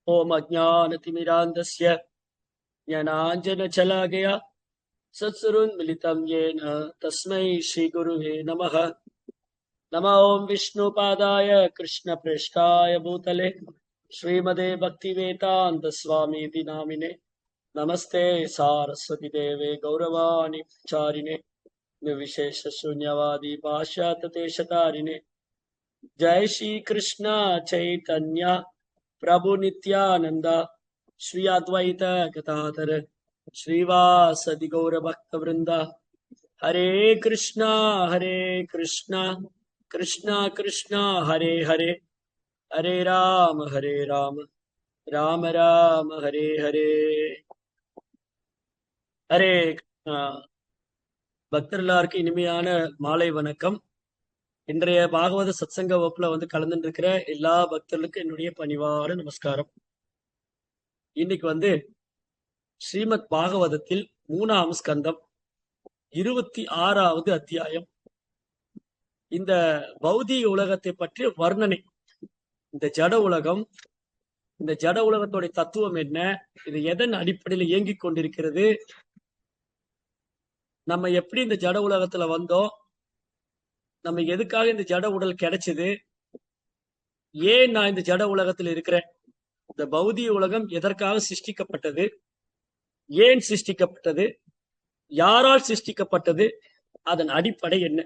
ओम अज्ञानतिमिरान्धस्य ज्ञानाञ्जनशलाकया सत्सुरुन्मिलितं येन तस्मै श्रीगुरुवे नमः। नमो ओं विष्णुपादाय कृष्णप्रेष्ठाय भूतले श्रीमदे भक्तिवेदान्तस्वामीति नामिने नमस्ते सारस्वती देवे गौरवाणि प्रचारिणे निर्विशेषशून्यवादी पाश्चात्यदेशतारिणे जय श्री कृष्ण चैतन्य प्रभु नित्यानंद श्री अद्वैत गदाधर श्रीवासदि गौर भक्त वृंद हरे कृष्णा कृष्णा कृष्णा हरे हरे हरे राम राम राम हरे हरे हरे பக்தர்களுக்கு இனிமையான மாலை வணக்கம். இன்றைய பாகவத சத்சங்க வகுப்புல கலந்துட்டு இருக்கிற எல்லா பக்தர்களுக்கும் என்னுடைய பணிவான நமஸ்காரம். இன்னைக்கு ஸ்ரீமத் பாகவதத்தில் 3ஆம் ஸ்கந்தம் 26வது அத்தியாயம். இந்த பௌதிக உலகத்தை பற்றிய வர்ணனை. இந்த ஜட உலகம், இந்த ஜட உலகத்தோட தத்துவம் என்ன, இது எதன் அடிப்படையில் இயங்கிக் கொண்டிருக்கிறது, நம்ம எப்படி இந்த ஜட உலகத்துல வந்தோம், நம்ம எதுக்காக இந்த ஜட உடல் கிடைச்சது, ஏன் நான் இந்த ஜட உலகத்தில் இருக்கிறேன், இந்த பௌதிக உலகம் எதற்காக சிருஷ்டிக்கப்பட்டது, ஏன் சிருஷ்டிக்கப்பட்டது, யாரால் சிருஷ்டிக்கப்பட்டது, அதன் அடிப்படை என்ன.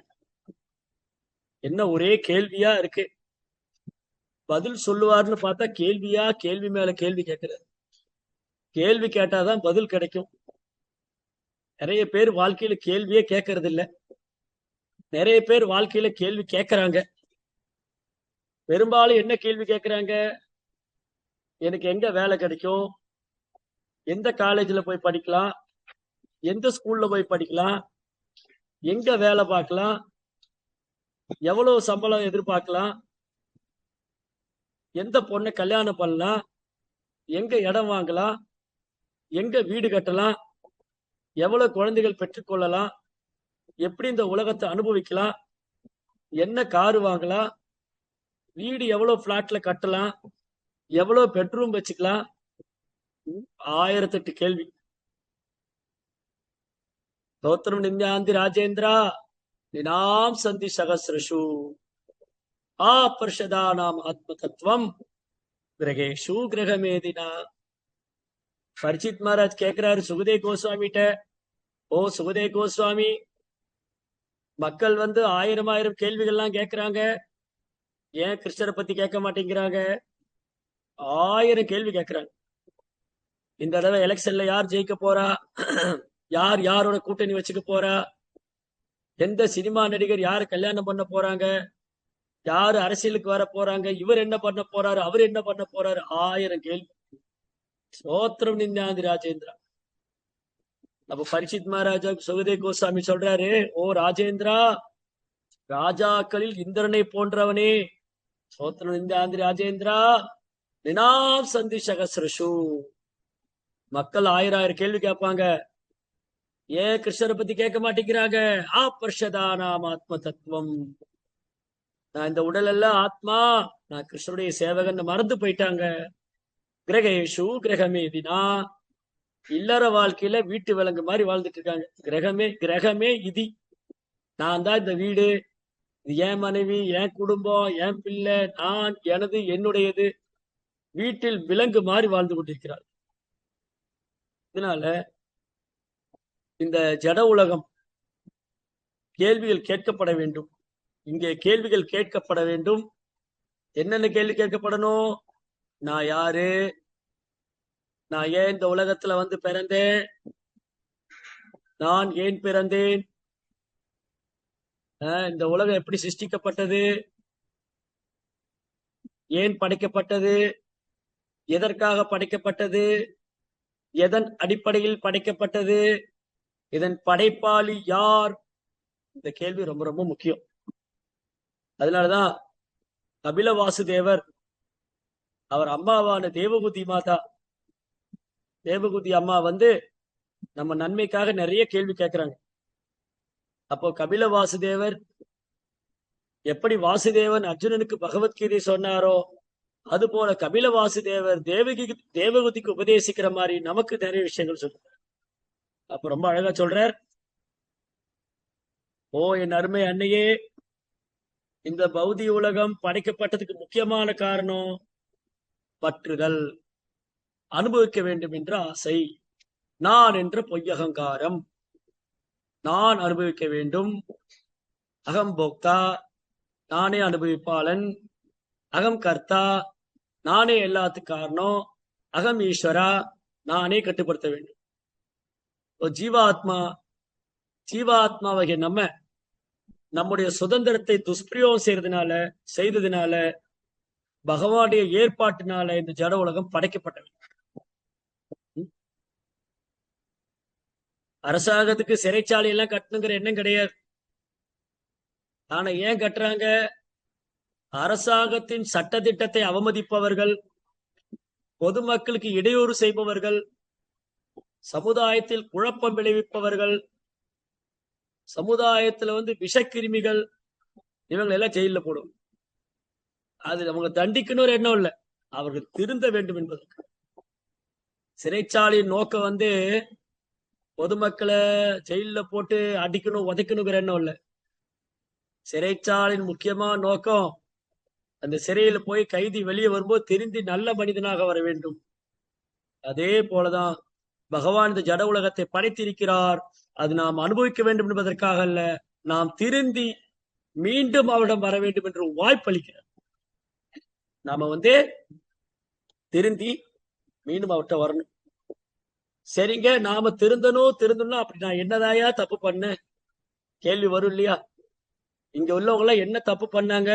என்ன ஒரே கேள்வியா இருக்கு. பதில் சொல்லுவார்னு பார்த்தா கேள்வி மேல கேள்வி கேட்கிறார். கேள்வி கேட்டாதான் பதில் கிடைக்கும். நிறைய பேர் வாழ்க்கையில கேள்வியே கேட்கறது இல்ல. நிறைய பேர் வாழ்க்கையில கேள்வி கேட்கறாங்க. பெரும்பாலும் என்ன கேள்வி கேட்கறாங்க, எனக்கு எங்க வேலை கிடைக்கும், எந்த காலேஜ்ல போய் படிக்கலாம், எந்த ஸ்கூல்ல போய் படிக்கலாம், எங்க வேலை பார்க்கலாம், எவ்வளவு சம்பளம் எதிர்பார்க்கலாம், எந்த பொண்ணை கல்யாணம் பண்ணலாம், எங்க இடம் வாங்கலாம், எங்க வீடு கட்டலாம், எவ்வளவு குழந்தைகள் பெற்றுக்கொள்ளலாம், எப்படி இந்த உலகத்தை அனுபவிக்கலாம், என்ன காரு வாங்கலாம், வீடு எவ்வளவு பிளாட்ல கட்டலாம், எவ்வளவு பெட்ரூம் வச்சுக்கலாம், 1008 கேள்வி. ஸ்தோத்திரம் நித்யாந்தி ராஜேந்திரா நினாம் சந்தி சகசிரஷு ஆபர்ஷதானாம் ஆத்ம தத்துவம் கிரகேஷு கிரகமேதினா. பரிச்சித் மகாராஜ் கேட்கிறாரு சுகதேவ் கோஸ்வாமிட்ட, ஓ சுகதேவ் கோஸ்வாமி, மக்கள் 1000 கேள்விகள்லாம் கேட்கிறாங்க, ஏன் கிருஷ்ணரை பத்தி கேட்க மாட்டேங்கிறாங்க? 1000 கேள்வி கேட்கிறாங்க. இந்த தடவை எலெக்ஷன்ல யார் ஜெயிக்க போறா, யார் யாரோட கூட்டணி வச்சுக்க போறா, எந்த சினிமா நடிகர் யாரு கல்யாணம் பண்ண போறாங்க, யாரு அரசியலுக்கு வர போறாங்க, இவர் என்ன பண்ண போறாரு, அவர் என்ன பண்ண போறாரு, 1000 கேள்வி. ஸ்தோத்திரம் நித்யாந்தி ராஜேந்திரா. அப்ப பரிசித் மகாராஜா சுகதேவ் கோஸ்வாமி சொல்றாரு, ஓ ராஜேந்திரா, ராஜாக்களில் இந்திரனை போன்றவனே, ஸ்தோத்திரம் நித்யாந்தி ராஜேந்திரா, நினாம் சந்தி சகசிரஷு. மக்கள் 1000 கேள்வி கேட்பாங்க, ஏன் கிருஷ்ணரை பத்தி கேட்க மாட்டேங்கிறாங்க? ஆபர்ஷதானாம் ஆத்ம தத்துவம். நான் இந்த உடல் எல்லாம் ஆத்மா, நான் கிருஷ்ணருடைய சேவகன் மறந்து போயிட்டாங்க. கிரகேஷு கிரகமேதினா, இல்லற வாழ்க்கையில வீட்டு விலங்கு மாதிரி வாழ்ந்துட்டு இருக்காங்க. கிரகமே இதி, நான் தான் இந்த வீடு, இது என் மனைவி, என் குடும்பம், என் பிள்ளை, நான், எனது, என்னுடையது, வீட்டில் விலங்கு மாதிரி வாழ்ந்து கொண்டிருக்கிறார். இதனால இந்த ஜட உலகம் கேள்விகள் கேட்கப்பட வேண்டும். இங்கே கேள்விகள் கேட்கப்பட வேண்டும். என்னென்ன கேள்வி கேட்கப்படணும்? நான் யாரு, நான் ஏன் இந்த உலகத்துல பிறந்தேன், நான் ஏன் பிறந்தேன், இந்த உலகம் எப்படி சிருஷ்டிக்கப்பட்டது, ஏன் படைக்கப்பட்டது, எதற்காக படைக்கப்பட்டது, எதன் அடிப்படையில் படைக்கப்பட்டது, இதன் படைப்பாளி யார், இந்த கேள்வி ரொம்ப ரொம்ப முக்கியம். அதனாலதான் கபில வாசுதேவர் அவர் அம்மாவான தேவகுதி மாதா, தேவகுதி அம்மா நம்ம நன்மைக்காக நிறைய கேள்வி கேட்கிறாங்க. அப்போ கபில வாசுதேவர் எப்படி வாசுதேவன் அர்ஜுனனுக்கு பகவத்கீதை சொன்னாரோ அது போல கபில வாசுதேவர் தேவகுதிக்கு உபதேசிக்கிற மாதிரி நமக்கு நிறைய விஷயங்கள் சொல்றார். அப்ப ரொம்ப அழகா சொல்றார். ஓ என் அருமை அன்னையே, இந்த பௌதிக உலகம் படைக்கப்பட்டதுக்கு முக்கியமான காரணம் பற்றுதல், அனுபவிக்க வேண்டும் என்ற ஆசை, நான் என்ற பொய்யகங்காரம். நான் அனுபவிக்க வேண்டும், அகம் போக்தா, நானே அனுபவிப்பாளன், அகம் கர்த்தா, நானே எல்லாத்துக்கு காரணம், அகம் ஈஸ்வரா, நானே கட்டுப்படுத்த வேண்டும். ஜீவாத்மாவகை நம்முடைய சுதந்திரத்தை துஷ்பிரயோகம் செய்ததுனால பகவானுடைய ஏற்பாட்டினால இந்த ஜட உலகம் படைக்கப்பட்டது. அரசாங்கத்துக்கு சிறைச்சாலை எல்லாம் கட்டணுங்கிற எண்ணம் கிடையாது. ஆனா ஏன் கட்டுறாங்க? அரசாங்கத்தின் சட்ட திட்டத்தை அவமதிப்பவர்கள், பொதுமக்களுக்கு இடையூறு செய்பவர்கள், சமுதாயத்தில் குழப்பம் விளைவிப்பவர்கள், சமுதாயத்துல விஷக்கிருமிகள், இவங்க எல்லாம் ஜெயில போடும். அது அவங்க தண்டிக்கணும் ஒரு எண்ணம் இல்லை, அவர்கள் திருந்த வேண்டும் என்பதற்கு. சிறைச்சாலையின் நோக்கம் பொதுமக்களை ஜெயில போட்டு அடிக்கணும் உதைக்கணுங்கிற எண்ணம் இல்லை. சிறைச்சாலையின் முக்கியமான நோக்கம் அந்த சிறையில போய் கைதி வெளியே வரும்போது திருந்தி நல்ல மனிதனாக வர வேண்டும். அதே போலதான் பகவான் இந்த ஜட உலகத்தை படைத்திருக்கிறார். அது நாம் அனுபவிக்க வேண்டும் என்பதற்காக அல்ல, நாம் திருந்தி மீண்டும் அவரிடம் வர வேண்டும் என்று வாய்ப்பளிக்கிறார். நாம திருந்தி மீண்டும் அவர்கிட்ட வரணும். சரிங்க, நாம திருந்தணும் அப்படி நான் என்னதாயா தப்பு பண்ண கேள்வி வரும் இல்லையா? இங்க உள்ளவங்க எல்லாம் என்ன தப்பு பண்ணாங்க,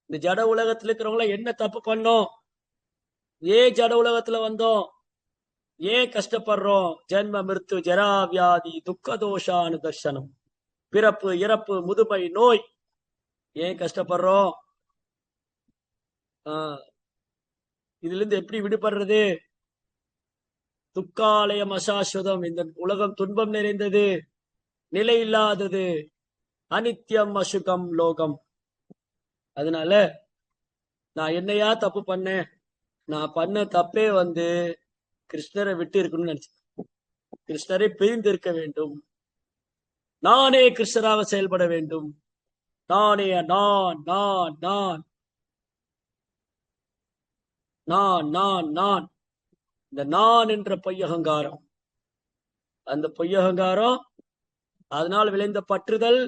இந்த ஜட உலகத்துல இருக்கிறவங்க என்ன தப்பு பண்ணோம், ஏன் ஜட உலகத்துல வந்தோம், ஏன் கஷ்டப்படுறோம்? ஜென்ம மிருத்து ஜரா வியாதி துக்க தோஷானு தர்சனம், பிறப்பு இறப்பு முதுமை நோய், ஏன் கஷ்டப்படுறோம்? இதுல இருந்து எப்படி விடுபடுறது? துக்காலயம் அசாஸ்வதம், இந்த உலகம் துன்பம் நிறைந்தது, நிலை இல்லாதது, அனித்யம் அசுகம் லோகம். அதனால நான் என்னையா தப்பு பண்ணேன்? நான் பண்ண தப்பே கிருஷ்ணரை விட்டு இருக்கணும்னு நினைச்சேன். கிருஷ்ணரை பிரிந்து இருக்க வேண்டும், நானே கிருஷ்ணராக செயல்பட வேண்டும். நானே நான் நான் நான் நான் நான் நான் இந்த நான் என்ற பொய்யகங்காரம், அந்த பொய்யகங்காரம், அதனால் விளைந்த பற்றுதல்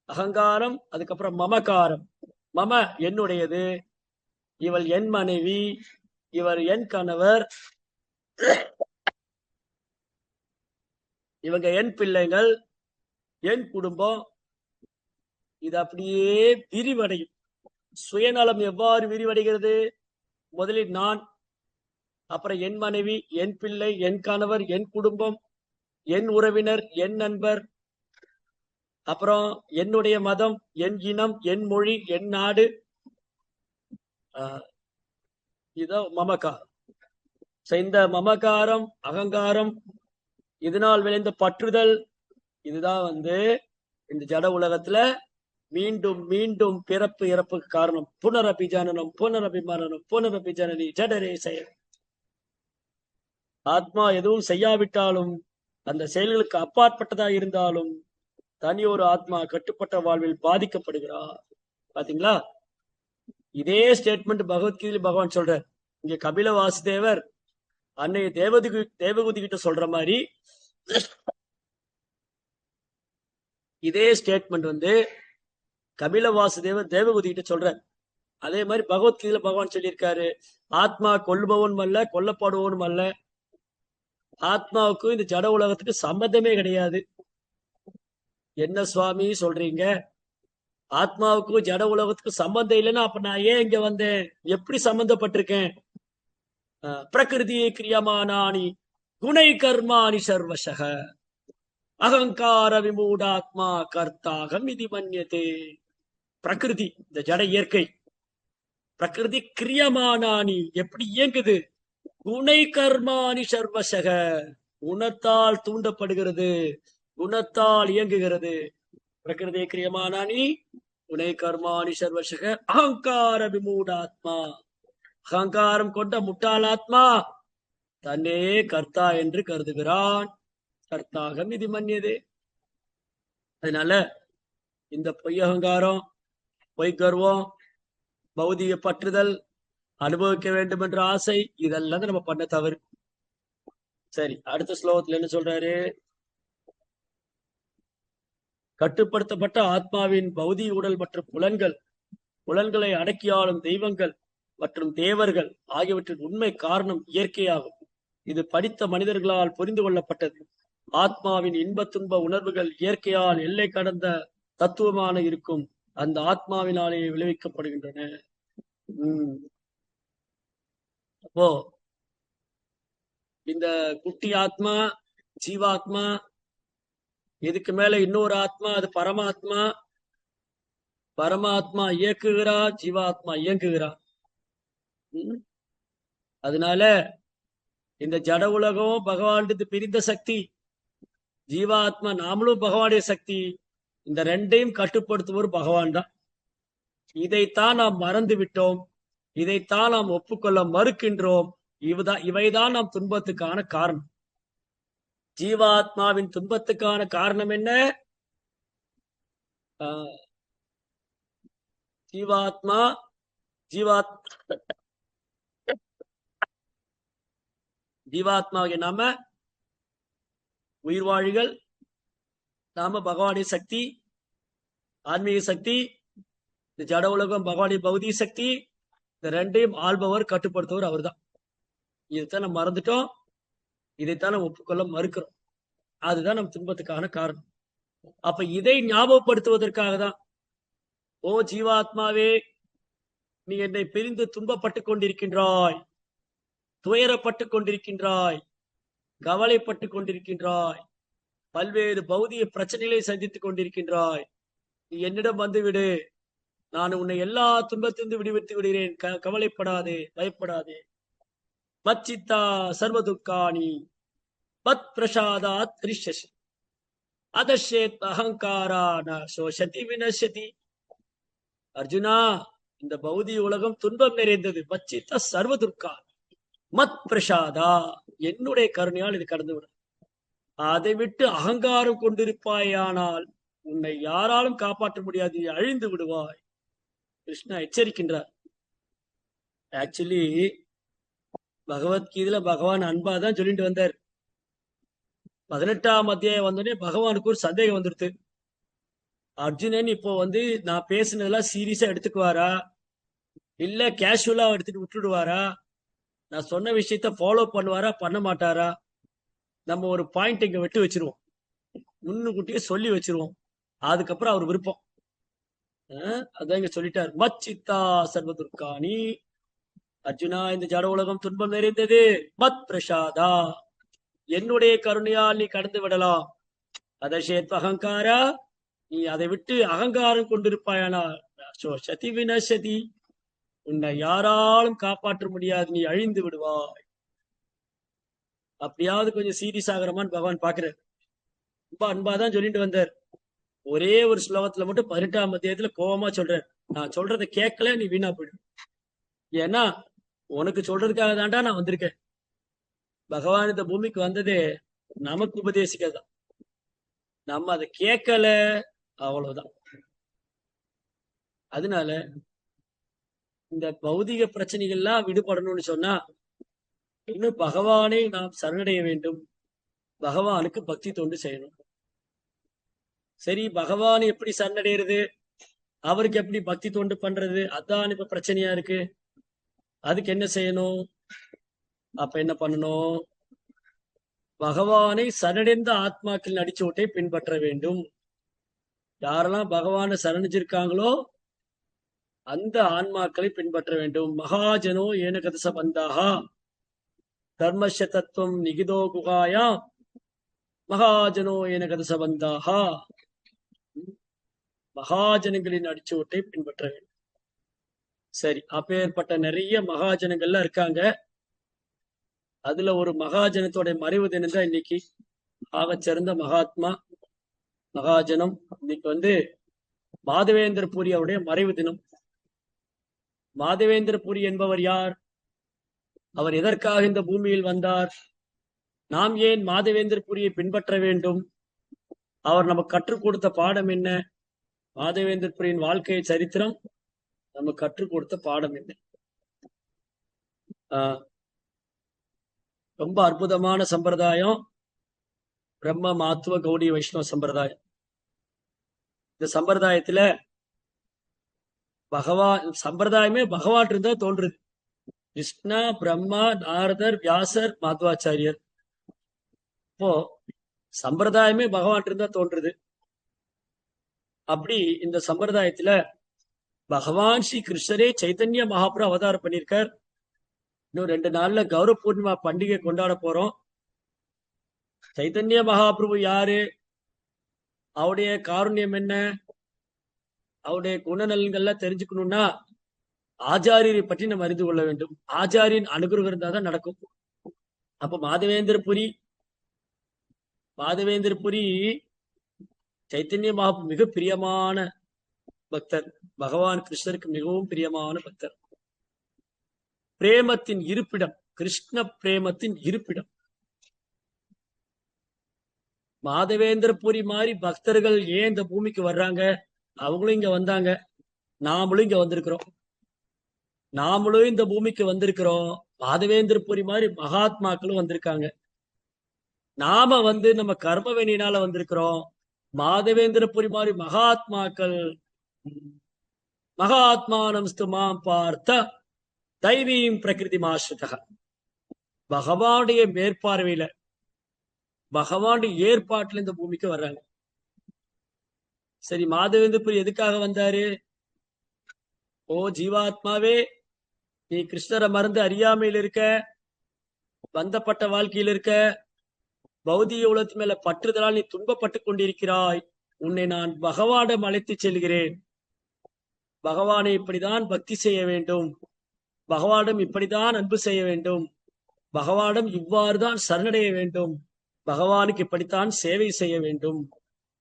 அகங்காரம். அதுக்கப்புறம் மமகாரம். மம என்னுடையது, இவள் என் மனைவி, இவர் என் கணவர், இவங்க என் பிள்ளைகள், என் குடும்பம். இது அப்படியே விரிவடையும். சுயநலம் எவ்வாறு விரிவடைகிறது? முதலில் நான், அப்புறம் என் மனைவி, என் பிள்ளை, என் கணவர், என் குடும்பம், என் உறவினர், என் நண்பர், அப்புறம் என்னுடைய மதம், என் இனம், என் மொழி, என் நாடு. இதான் மமகாரம். இந்த மமகாரம் அகங்காரம், இதனால் விளைந்த பற்றுதல், இதுதான் இந்த ஜட உலகத்துல மீண்டும் மீண்டும் பிறப்பு இறப்புக்கு காரணம். புனரபி ஜனனம் புனரபி மரணம் புனரபி ஜனனி ஜடரே செயல். ஆத்மா எதுவும் செய்யாவிட்டாலும், அந்த செயல்களுக்கு அப்பாற்பட்டதா இருந்தாலும், தனி ஒரு ஆத்மா கட்டுப்பட்ட வாழ்வில் பாதிக்கப்படுகிறார். பாத்தீங்களா? இதே ஸ்டேட்மெண்ட் பகவத்கீதையில் பகவான் சொல்றார். இங்க கபில வாசுதேவர் அன்னைய தேவகுதி கிட்ட சொல்ற மாதிரி இதே ஸ்டேட்மெண்ட் கபில வாசுதேவர் தேவகுதி கிட்ட சொல்றார். அதே மாதிரி பகவத்கீதையில பகவான் சொல்லியிருக்காரு, ஆத்மா கொல்லுபவனும் அல்ல கொல்லப்படுவனும் அல்ல. ஆத்மாவுக்கும் இந்த ஜட உலகத்துக்கு சம்பந்தமே கிடையாது. என்ன சுவாமி சொல்றீங்க? ஆத்மாவுக்கும் ஜட உலகத்துக்கும் சம்பந்தம் இல்லைன்னா அப்ப நான் ஏன் இங்க வந்தேன்? எப்படி சம்பந்தப்பட்டிருக்கேன்? பிரகிருதி கிரியமானானி குணை கர்மானி சர்வசக அகங்கார விமூடாத்மா கர்த்தாகம் இது மன்யதே. பிரகிருதி, இந்த ஜட இயற்கை, பிரகிருதி கிரியமானானி எப்படி இயங்குது? குணை கர்மானி சர்வசக, குணத்தால் தூண்டப்படுகிறது, குணத்தால் இயங்குகிறது. பிரகிருதி கிரியமானானி உனை கர்மாணி சர்வசக அகங்கார விமூடாத்மா. அகங்காரம் கொண்ட முட்டாளாத்மா தன்னே கர்த்தா என்று கருதுகிறான். கர்த்தாக இது மன்னியது. அதனால இந்த பொய் அகங்காரம், பொய் கர்வம், பௌதிக பற்றுதல், அனுபவிக்க வேண்டும் என்ற ஆசை, இதெல்லாம் நம்ம பண்ண தவறு. சரி, அடுத்த ஸ்லோகத்துல என்ன சொல்றாரு? கட்டுப்படுத்தப்பட்ட ஆத்மாவின் பௌதிக உடல் மற்றும் புலன்களை அடக்கியாளும் தெய்வங்கள் மற்றும் தேவர்கள் ஆகியவற்றின் உண்மை காரணம் இயற்கையாகும். இது படித்த மனிதர்களால் புரிந்து கொள்ளப்பட்டது. ஆத்மாவின் இன்ப துன்ப உணர்வுகள் இயற்கையால் எல்லை கடந்த தத்துவமான இருக்கும் அந்த ஆத்மாவினாலே விளைவிக்கப்படுகின்றன. அப்போ இந்த குட்டி ஆத்மா, ஜீவாத்மா, இதுக்கு மேல இன்னொரு ஆத்மா, அது பரமாத்மா. பரமாத்மா இயக்குகிறா, ஜீவாத்மா இயங்குகிறா. அதனால இந்த ஜட உலகம் பகவானுக்கு பிரிந்த சக்தி, ஜீவாத்மா நாமளும் பகவானுடைய சக்தி. இந்த ரெண்டையும் கட்டுப்படுத்துவோர் பகவான் தான். இதைத்தான் நாம் மறந்து விட்டோம். இதைத்தான் நாம் ஒப்புக்கொள்ள மறுக்கின்றோம். இவைதான் நாம் துன்பத்துக்கான காரணம். ஜீவாத்மாவின் துன்பத்துக்கான காரணம் என்ன? ஜீவாத்மாவை நாம உயிர்வாழிகள், நாம பகவானுடைய சக்தி, ஆன்மீக சக்தி, இந்த ஜட உலகம் பகவானுடைய பௌதிக சக்தி. இந்த ரெண்டையும் ஆள்பவர், கட்டுப்படுத்துவர் அவர் தான். இதைத்தான் நம்ம மறந்துட்டோம். இதைத்தான் நம்ம ஒப்புக்கொள்ள மறுக்கிறோம். அதுதான் நம்ம துன்பத்துக்கான காரணம். அப்ப இதை ஞாபகப்படுத்துவதற்காக தான், ஓ ஜீவாத்மாவே, நீ என்னை பிரிந்து துன்பப்பட்டு கொண்டிருக்கின்றாய், துயரப்பட்டு கொண்டிருக்கின்றாய், கவலைப்பட்டு கொண்டிருக்கின்றாய், பல்வேறு பௌதிக பிரச்சனைகளை சந்தித்துக் கொண்டிருக்கின்றாய். நீ என்னிடம் வந்துவிடு, நான் உன்னை எல்லா துன்பத்திலிருந்து விடுவித்து விடுகிறேன். கவலைப்படாதே, பயப்படாதே. மச்சித்தா சர்வதுக்காணி பத் பிரசாதாத் கிருஷ்யசி அதஷேத் அகங்காரா ந சோஷதி வினஷதி. அர்ஜுனா, இந்த பௌதிக உலகம் துன்பம் நிறைந்தது. மச்சித்த சர்வதுக்கா மத் பிரசாதா, என்னுடைய கருணையால் இது கடந்து விடும். அதை விட்டு அகங்காரம் கொண்டிருப்பாயானால் உன்னை யாராலும் காப்பாற்ற முடியாது, அழிந்து விடுவாய். கிருஷ்ணா எச்சரிக்கின்றார். ஆக்சுவலி பகவத்கீதையில பகவான் அன்பாதான் சொல்லிட்டு வந்தார். 18ஆம் அத்தியாயம் வந்தோடனே பகவானுக்கு ஒரு சந்தேகம் வந்துடுது. அர்ஜுனன் இப்போ நான் பேசினதெல்லாம் சீரியஸா எடுத்துக்குவாரா, இல்ல கேஷுவலா எடுத்துட்டு விட்டுடுவாரா, நான் சொன்ன விஷயத்த ஃபாலோ பண்ணுவாரா, பண்ண மாட்டாரா? நம்ம ஒரு பாயிண்ட் இங்க விட்டு வச்சிருவோம், முன்னுக்கூட்டியே சொல்லி வச்சிருவோம். அதுக்கப்புறம் அவர் விருப்பம். அதான் இங்க சொல்லிட்டார், மச்சித்தா சர்வதுர்காணி. அர்ஜுனா, இந்த ஜட உலகம் துன்பம் நிறைந்தது. மத் பிரசாதா, என்னுடைய கருணையால் நீ கடந்து விடலாம். அதஷேத் அகங்காரா, நீ அதை விட்டு அகங்காரம் கொண்டிருப்பாயானா சதி வினசதி, உன்னை யாராலும் காப்பாற்ற முடியாது, நீ அழிந்து விடுவாய். அப்படியாவது கொஞ்சம் சீரியஸ் ஆகிறமான்னு பகவான் பாக்குறாரு. ரொம்ப அன்பாதான் சொல்லிட்டு வந்தார். ஒரே ஒரு ஸ்லோகத்துல மட்டும் 18ஆம் அத்தியாயத்துல கோபமா சொல்றார், நான் சொல்றதை கேட்கல, நீ வீணா போயிடு. ஏன்னா உனக்கு சொல்றதுக்காக தான்டா நான் வந்திருக்கேன். பகவான் இந்த பூமிக்கு வந்ததே நமக்கு உபதேசிக்கதான். நம்ம அதை கேட்கல, அவ்வளவுதான். அதனால இந்த பௌதிக பிரச்சனைகள்லாம் விடுபடணும்னு சொன்னா இன்னும் பகவானை நாம் சரணடைய வேண்டும். பகவானுக்கு பக்தி தொண்டு செய்யணும். சரி, பகவான் எப்படி சரணடைகிறது, அவருக்கு எப்படி பக்தி தொண்டு பண்றது, அதான் இப்ப பிரச்சனையா இருக்கு. அதுக்கு என்ன செய்யணும்? அப்ப என்ன பண்ணணும்? பகவானை சரணடைந்த ஆத்மாக்கள் அடிச்சோட்டை பின்பற்ற வேண்டும். யாரெல்லாம் பகவானை சரணிச்சிருக்காங்களோ அந்த ஆன்மாக்களை பின்பற்ற வேண்டும். மகாஜனோ ஏன கதச பந்தாகா தர்மஸ்ய தத்துவம் நிகிதோ குகாயா மகாஜனோ ஏன கதச பந்தாகா. மகாஜனங்களின் அடிச்சோட்டை பின்பற்ற வேண்டும். சரி, அப்பேற்பட்ட நிறைய மகாஜனங்கள்லாம் இருக்காங்க. அதுல ஒரு மகாஜனத்தோட மறைவு தினம் தான் இன்னைக்கு. ஆகச் சிறந்த மகாத்மா மகாஜனம் இன்னைக்கு மாதவேந்திரபுரி அவருடைய மறைவு தினம். மாதவேந்திரபுரி என்பவர் யார்? அவர் எதற்காக இந்த பூமியில் வந்தார்? நாம் ஏன் மாதவேந்திரபுரியை பின்பற்ற வேண்டும்? அவர் நமக்கு கற்றுக் கொடுத்த பாடம் என்ன? மாதவேந்திரபுரியின் வாழ்க்கை சரித்திரம் நமக்கு கற்றுக் கொடுத்த பாடம் என்ன? ரொம்ப அற்புதமான சம்பிரதாயம் பிரம்ம மாத்துவ கௌடி வைஷ்ணவ சம்பிரதாயம். இந்த சம்பிரதாயத்துல பகவான் சம்பிரதாயமே பகவான் இருந்தா தோன்றுது. கிருஷ்ணா, பிரம்மா, நாரதர், வியாசர், மாத்வாச்சாரியர். இப்போ சம்பிரதாயமே பகவான் இருந்தா தோன்றுது. அப்படி இந்த சம்பிரதாயத்துல பகவான் ஸ்ரீ கிருஷ்ணரே சைத்தன்ய மகாபுரு அவதாரம் பண்ணியிருக்கார். இன்னும் 2 நாள்ல கௌரவ பூர்ணிமா பண்டிகை கொண்டாட போறோம். சைத்தன்ய மகாபிரபு யாரு? அவருடைய காருண்யம் என்ன? அவருடைய குணநலன்கள்லாம் தெரிஞ்சுக்கணும்னா ஆச்சாரியரை பற்றி நம்ம அறிந்து கொள்ள வேண்டும். ஆச்சாரியின் அனுகிரகம் இருந்தா தான் நடக்கும். அப்ப மாதவேந்திரபுரி சைத்தன்ய மகாபிரபு மிக பிரியமான பக்தர். பகவான் கிருஷ்ணருக்கு மிகவும் பிரியமான பக்தர். பிரேமத்தின் இருப்பிடம், கிருஷ்ண பிரேமத்தின் இருப்பிடம். மாதவேந்திரபுரி மாதிரி பக்தர்கள் ஏன் இந்த பூமிக்கு வர்றாங்க? அவங்களும் இங்க வந்தாங்க, நாமளும் இங்க வந்திருக்கிறோம். நாமளும் இந்த பூமிக்கு வந்திருக்கிறோம். மாதவேந்திரபுரி மாதிரி மகாத்மாக்களும் வந்திருக்காங்க. நாம நம்ம கர்மவேணினால வந்திருக்கிறோம். மாதவேந்திரபுரி மாதிரி மகாத்மாக்கள் மகாத்மானம் ஸ்துமாம் பார்த்த தைவீம் பிரகிருதி மாஸ்ருதக, பகவானுடைய மேற்பார்வையில பகவானுடைய ஏற்பாட்டுல இந்த பூமிக்கு வர்றாங்க. சரி, மாதவேந்திரபுரி எதுக்காக வந்தாரு? ஓ ஜீவாத்மாவே, நீ கிருஷ்ணரை மறந்து அறியாமையில் இருக்க, பந்தப்பட்ட வாழ்க்கையில் இருக்க, பௌதிக உலகத்து மேல பற்றுதலால் நீ துன்பப்பட்டு கொண்டிருக்கிறாய். உன்னை நான் பகவானிடம் அழைத்து செல்கிறேன். பகவானை இப்படிதான் பக்தி செய்ய வேண்டும், பகவானிடம் இப்படிதான் அன்பு செய்ய வேண்டும், பகவானிடம் இவ்வாறுதான் சரணடைய வேண்டும், பகவானுக்கு இப்படித்தான் சேவை செய்ய வேண்டும்,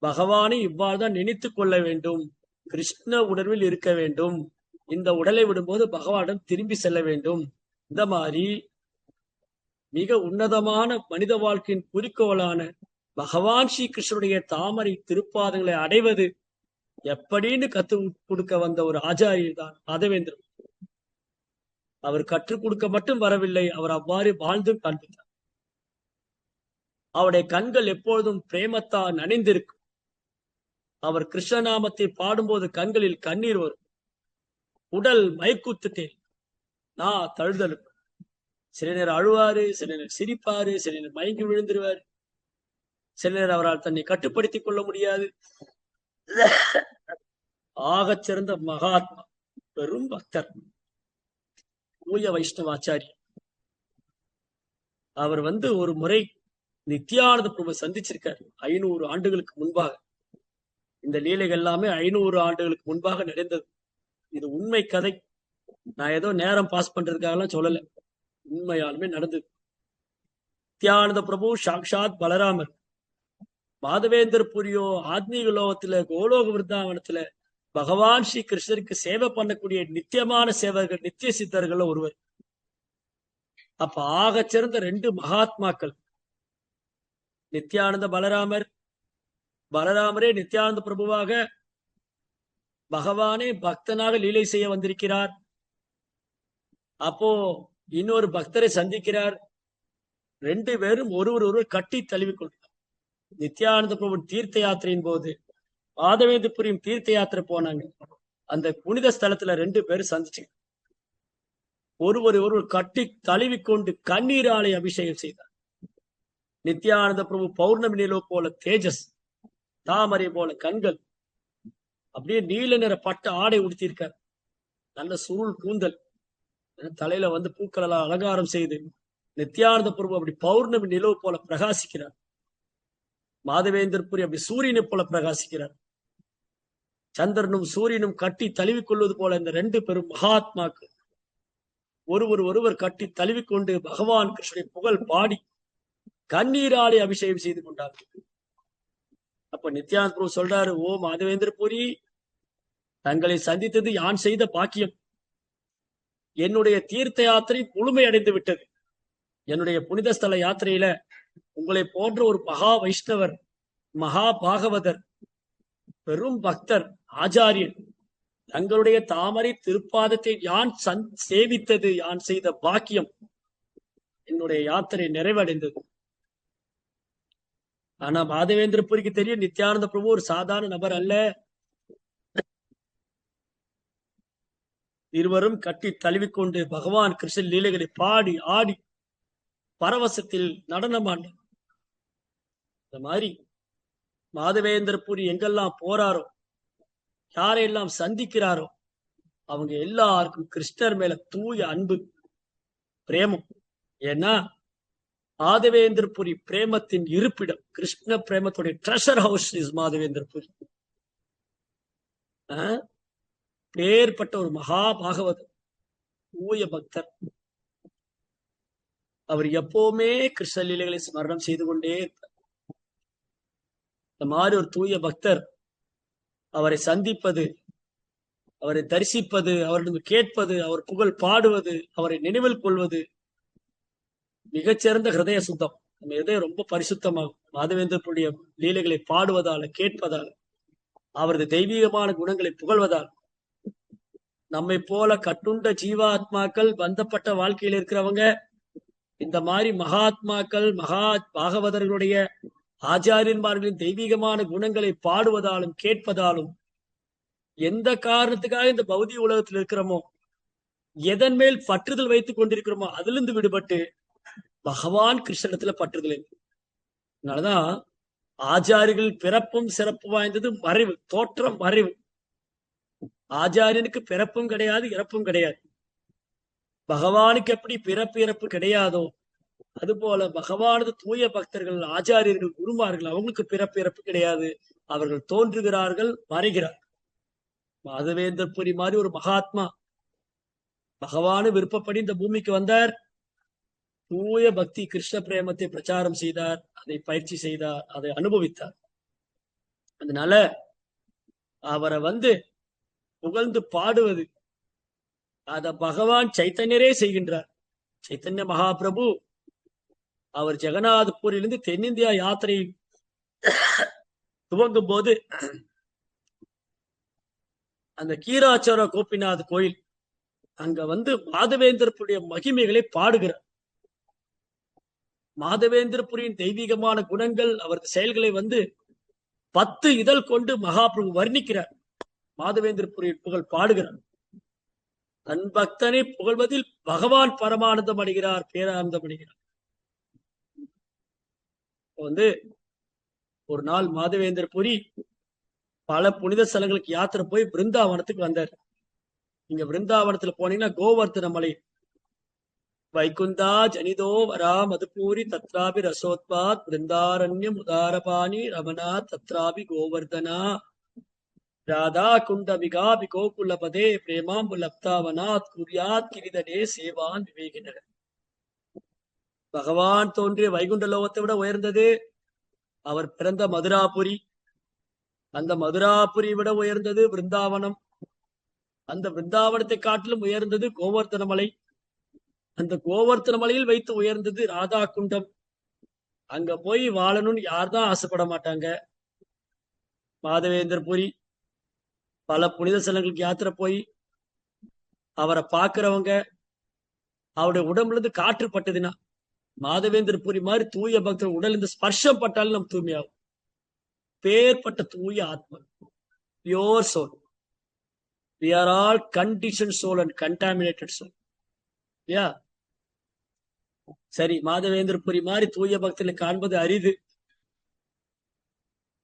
பகவானை இவ்வாறுதான் நினைத்துக் கொள்ள வேண்டும், கிருஷ்ண உணர்வில் இருக்க வேண்டும், இந்த உடலை விடும்போது பகவானிடம் திரும்பி செல்ல வேண்டும். இந்த மாதிரி மிக உன்னதமான மனித வாழ்க்கையின் குறிக்கோளான பகவான் ஸ்ரீ கிருஷ்ணனுடைய தாமரை திருப்பாதங்களை அடைவது எப்படின்னு கத்து கொடுக்க வந்த ஒரு ஆச்சாரியர் தான் மாதவேந்திரன். அவர் கற்றுக் கொடுக்க மட்டும் வரவில்லை, அவர் அவ்வாறு வாழ்ந்தும் காண்பித்தார். அவருடைய கண்கள் எப்பொழுதும் பிரேமத்தால் நனைந்திருக்கும். அவர் கிருஷ்ணநாமத்தை பாடும்போது கண்களில் கண்ணீர் வரும். உடல் மயக்குத்துட்டேன், நான் தழுதலும். சில நேரம் அழுவாரு, சில நேரம் சிரிப்பாரு, சில நேரம் மயங்கி விழுந்துருவாரு, சில நேரம் அவரால் தன்னை கட்டுப்படுத்திக் கொள்ள முடியாது. ஆகச் சிறந்த மகாத்மா, பெரும் பக்தர், தூய வைஷ்ணவாச்சாரி. அவர் ஒரு முறை நித்யானந்த பிரபு சந்திச்சிருக்காரு 500 ஆண்டுகளுக்கு முன்பாக. இந்த லீலைகள் எல்லாமே 500 ஆண்டுகளுக்கு முன்பாக நடந்தது. இது உண்மை கதை. நான் ஏதோ நேரம் பாஸ் பண்றதுக்காக சொல்லல, உண்மையாலுமே நடந்தது. நித்யானந்த பிரபு சாக்ஷாத் பலராமர். மாதவேந்திரபுரியோ ஆத்மீக லோகத்துல கோலோக விருந்தாவனத்துல பகவான் ஸ்ரீ கிருஷ்ணருக்கு சேவை பண்ணக்கூடிய நித்தியமான சேவர்கள், நித்திய சித்தர்கள் ஒருவர். அப்ப ஆக சிறந்த 2 மகாத்மாக்கள் நித்யானந்த பலராமர். பலராமரே நித்யானந்த பிரபுவாக பகவானே பக்தனாக லீலை செய்ய வந்திருக்கிறார். அப்போ இன்னொரு பக்தரை சந்திக்கிறார். 2 பேரும் ஒருவர் கட்டி தழுவிக்கொள்கிறார். நித்யானந்த பிரபு தீர்த்த யாத்திரையின் போது மாதவேந்திரபுரியும் தீர்த்த யாத்திரை போனாங்க. அந்த புனித ஸ்தலத்துல 2 பேரும் சந்திச்சு ஒருவர் கட்டி தழுவிக்கொண்டு கண்ணீராலை அபிஷேகம் செய்தார். நித்யானந்த பிரபு பௌர்ணமி நிலவு போல தேஜஸ், தாமரை போல கண்கள், அப்படியே நீல நிற பட்ட ஆடை உடுத்தியிருக்கார். நல்ல சுருள் கூந்தல், தலையில பூக்களெல்லாம் அலங்காரம் செய்து நித்யானந்த பிரபு அப்படி பௌர்ணமி நிலவு போல பிரகாசிக்கிறார். மாதவேந்திரபுரி அப்படி சூரியனை போல பிரகாசிக்கிறார். சந்திரனும் சூரியனும் கட்டி தழுவிக்கொள்வது போல இந்த 2 பெரும் மகாத்மாக்கள் ஒருவர் கட்டி தழுவிக்கொண்டு பகவான் கிருஷ்ணனை புகழ் பாடி கண்ணீராலே அபிஷேகம் செய்து கொண்டார்கள். அப்ப நித்யானந்த பிரபு சொல்றாரு, ஓ மாதவேந்திரபுரி, தங்களை சந்தித்தது யான் செய்த பாக்கியம். என்னுடைய தீர்த்த யாத்திரை முழுமை அடைந்து விட்டது. என்னுடைய புனித ஸ்தல யாத்திரையில உங்களை போன்ற ஒரு மகா வைஷ்ணவர், மகா பாகவதர், பெரும் பக்தர், ஆச்சாரியன் தங்களுடைய தாமரை திருப்பாதத்தை யான் சேவித்தது யான் செய்த பாக்கியம். என்னுடைய யாத்திரை நிறைவடைந்தது. ஆனா மாதவேந்திரபுரிக்கு தெரியும், நித்யானந்த பிரபு ஒரு சாதாரண நபர் அல்ல. இருவரும் கட்டி தழுவிக்கொண்டு பகவான் கிருஷ்ண லீலைகளை பாடி ஆடி பரவசத்தில் நடனமாண்டார். இந்த மாதிரி மாதவேந்திரபுரி எங்கெல்லாம் போறாரோ, யாரையெல்லாம் சந்திக்கிறாரோ, அவங்க எல்லாருக்கும் கிருஷ்ணர் மேல தூய அன்பு, பிரேமம். ஏன்னா மாதவேந்திரபுரி பிரேமத்தின் இருப்பிடம். Krishna பிரேமத்துடைய treasure house is Madhavendra Puri. பேர்பட்ட ஒரு மகா பாகவதர், தூய பக்தர். அவர் எப்பவுமே கிருஷ்ண லீலைகளை ஸ்மரணம் செய்து கொண்டே இருப்பார். இந்த மாதிரி ஒரு தூய பக்தர் அவரை சந்திப்பது, அவரை தரிசிப்பது, அவரிடம் கேட்பது, அவர் புகழ் பாடுவது, அவரை நினைவில் கொள்வது மிகச்சிறந்த ஹிருதய சுத்தம். நம்ம இதயம் ரொம்ப பரிசுத்தமாகும் மாதவேந்திரனுடைய லீலைகளை பாடுவதால, கேட்பதால், அவரது தெய்வீகமான குணங்களை புகழ்வதால். நம்மை போல கட்டுண்ட ஜீவாத்மாக்கள், பந்தப்பட்ட வாழ்க்கையில் இருக்கிறவங்க இந்த மாதிரி மகாத்மாக்கள், மகா பாகவதர்களுடைய ஆச்சாரியன்மார்களின் தெய்வீகமான குணங்களை பாடுவதாலும் கேட்பதாலும் எந்த காரணத்துக்காக இந்த பௌதிக உலகத்தில் இருக்கிறோமோ, எதன் மேல் பற்றுதல் வைத்துக் கொண்டிருக்கிறோமோ அதிலிருந்து விடுபட்டு பகவான் கிருஷ்ணத்துல பற்றுதல். அதனாலதான் ஆச்சாரியர்கள் பிறப்பும் சிறப்பு வாய்ந்தது மறைவு, தோற்றம் மறைவு. ஆச்சாரியனுக்கு பிறப்பும் கிடையாது, இறப்பும் கிடையாது. பகவானுக்கு எப்படி பிறப்பு இறப்பு கிடையாதோ அதுபோல பகவானது தூய பக்தர்கள், ஆச்சாரியர்கள், குருமார்கள், அவங்களுக்கு பிறப்பு இறப்பு கிடையாது. அவர்கள் தோன்றுகிறார்கள், மறைகிறார்கள். மாதவேந்திரபுரி மாதிரி ஒரு மகாத்மா பகவானு விருப்பப்படி இந்த பூமிக்கு வந்தார். தூய பக்தி கிருஷ்ண பிரேமத்தை பிரச்சாரம் செய்தார், அதை பயிற்சி செய்தார், அதை அனுபவித்தார். அதனால அவரை புகழ்ந்து பாடுவது அத பகவான் சைத்தன்யரே செய்கின்றார். சைத்தன்ய மகாபிரபு அவர் ஜெகநாதபூரிலிருந்து தென்னிந்தியா யாத்திரை துவங்கும் போது அந்த கீராச்சார கோபிநாத் கோயில் அங்க மாதவேந்திரபுரிய மகிமைகளை பாடுகிறார். மாதவேந்திரபுரியின் தெய்வீகமான குணங்கள், அவரது செயல்களை 10 இதழ் கொண்டு மகாபிரபு வர்ணிக்கிறார். மாதவேந்திரபுரியின் புகழ் பாடுகிறார். தன் பக்தனை புகழ்வதில் பகவான் பரமானந்தம் அடைகிறார், பேரானந்தம் அடைகிறார். ஒரு நாள் மாதவேந்திரபுரி பல புனித ஸ்தலங்களுக்கு யாத்திரை போய் பிருந்தாவனத்துக்கு வந்தார். நீங்க பிருந்தாவனத்துல போனீங்கன்னா கோவர்த்தன மலை, வைகுந்தா ஜனிதோ வரா மதுபூரி தத்ராபி ரசோத்பாத் பிருந்தாரண்யம் உதாரபாணி ரமணா தத்ராபி கோவர்தனா ராதா குண்டபிகாபி கோகுலபதே பிரேமாம்புலப்தாவனாத் குரியாத் கிரிதனே சேவான் விவேகினர். பகவான் தோன்றிய வைகுண்ட லோகத்தை விட உயர்ந்தது அவர் பிறந்த மதுராபுரி. அந்த மதுராபுரி விட உயர்ந்தது பிருந்தாவனம். அந்த பிருந்தாவனத்தை காட்டிலும் உயர்ந்தது கோவர்த்தன மலை. அந்த கோவர்த்தன மலையில் வைத்து உயர்ந்தது ராதா குண்டம். அங்க போய் வாழணும்னு யார்தான் ஆசைப்பட மாட்டாங்க. மாதவேந்திரபுரி பல புனித ஸ்தலங்களுக்கு யாத்திரை போய் அவரை பார்க்கிறவங்க அவருடைய உடம்புல இருந்து காற்று பட்டதுன்னா, மாதவேந்திரபுரி மாதிரி தூய பக்தர் உடல் இருந்து ஸ்பர்ஷம் பட்டாலும் நம்ம தூய்மையாகும். பேர்பட்ட தூய ஆத்மா, pure soul. We are all conditioned soul and contaminated soul. Yeah. சரி, மாதவேந்திரபுரி மாதிரி தூய பக்தர்களை காண்பது அரிது.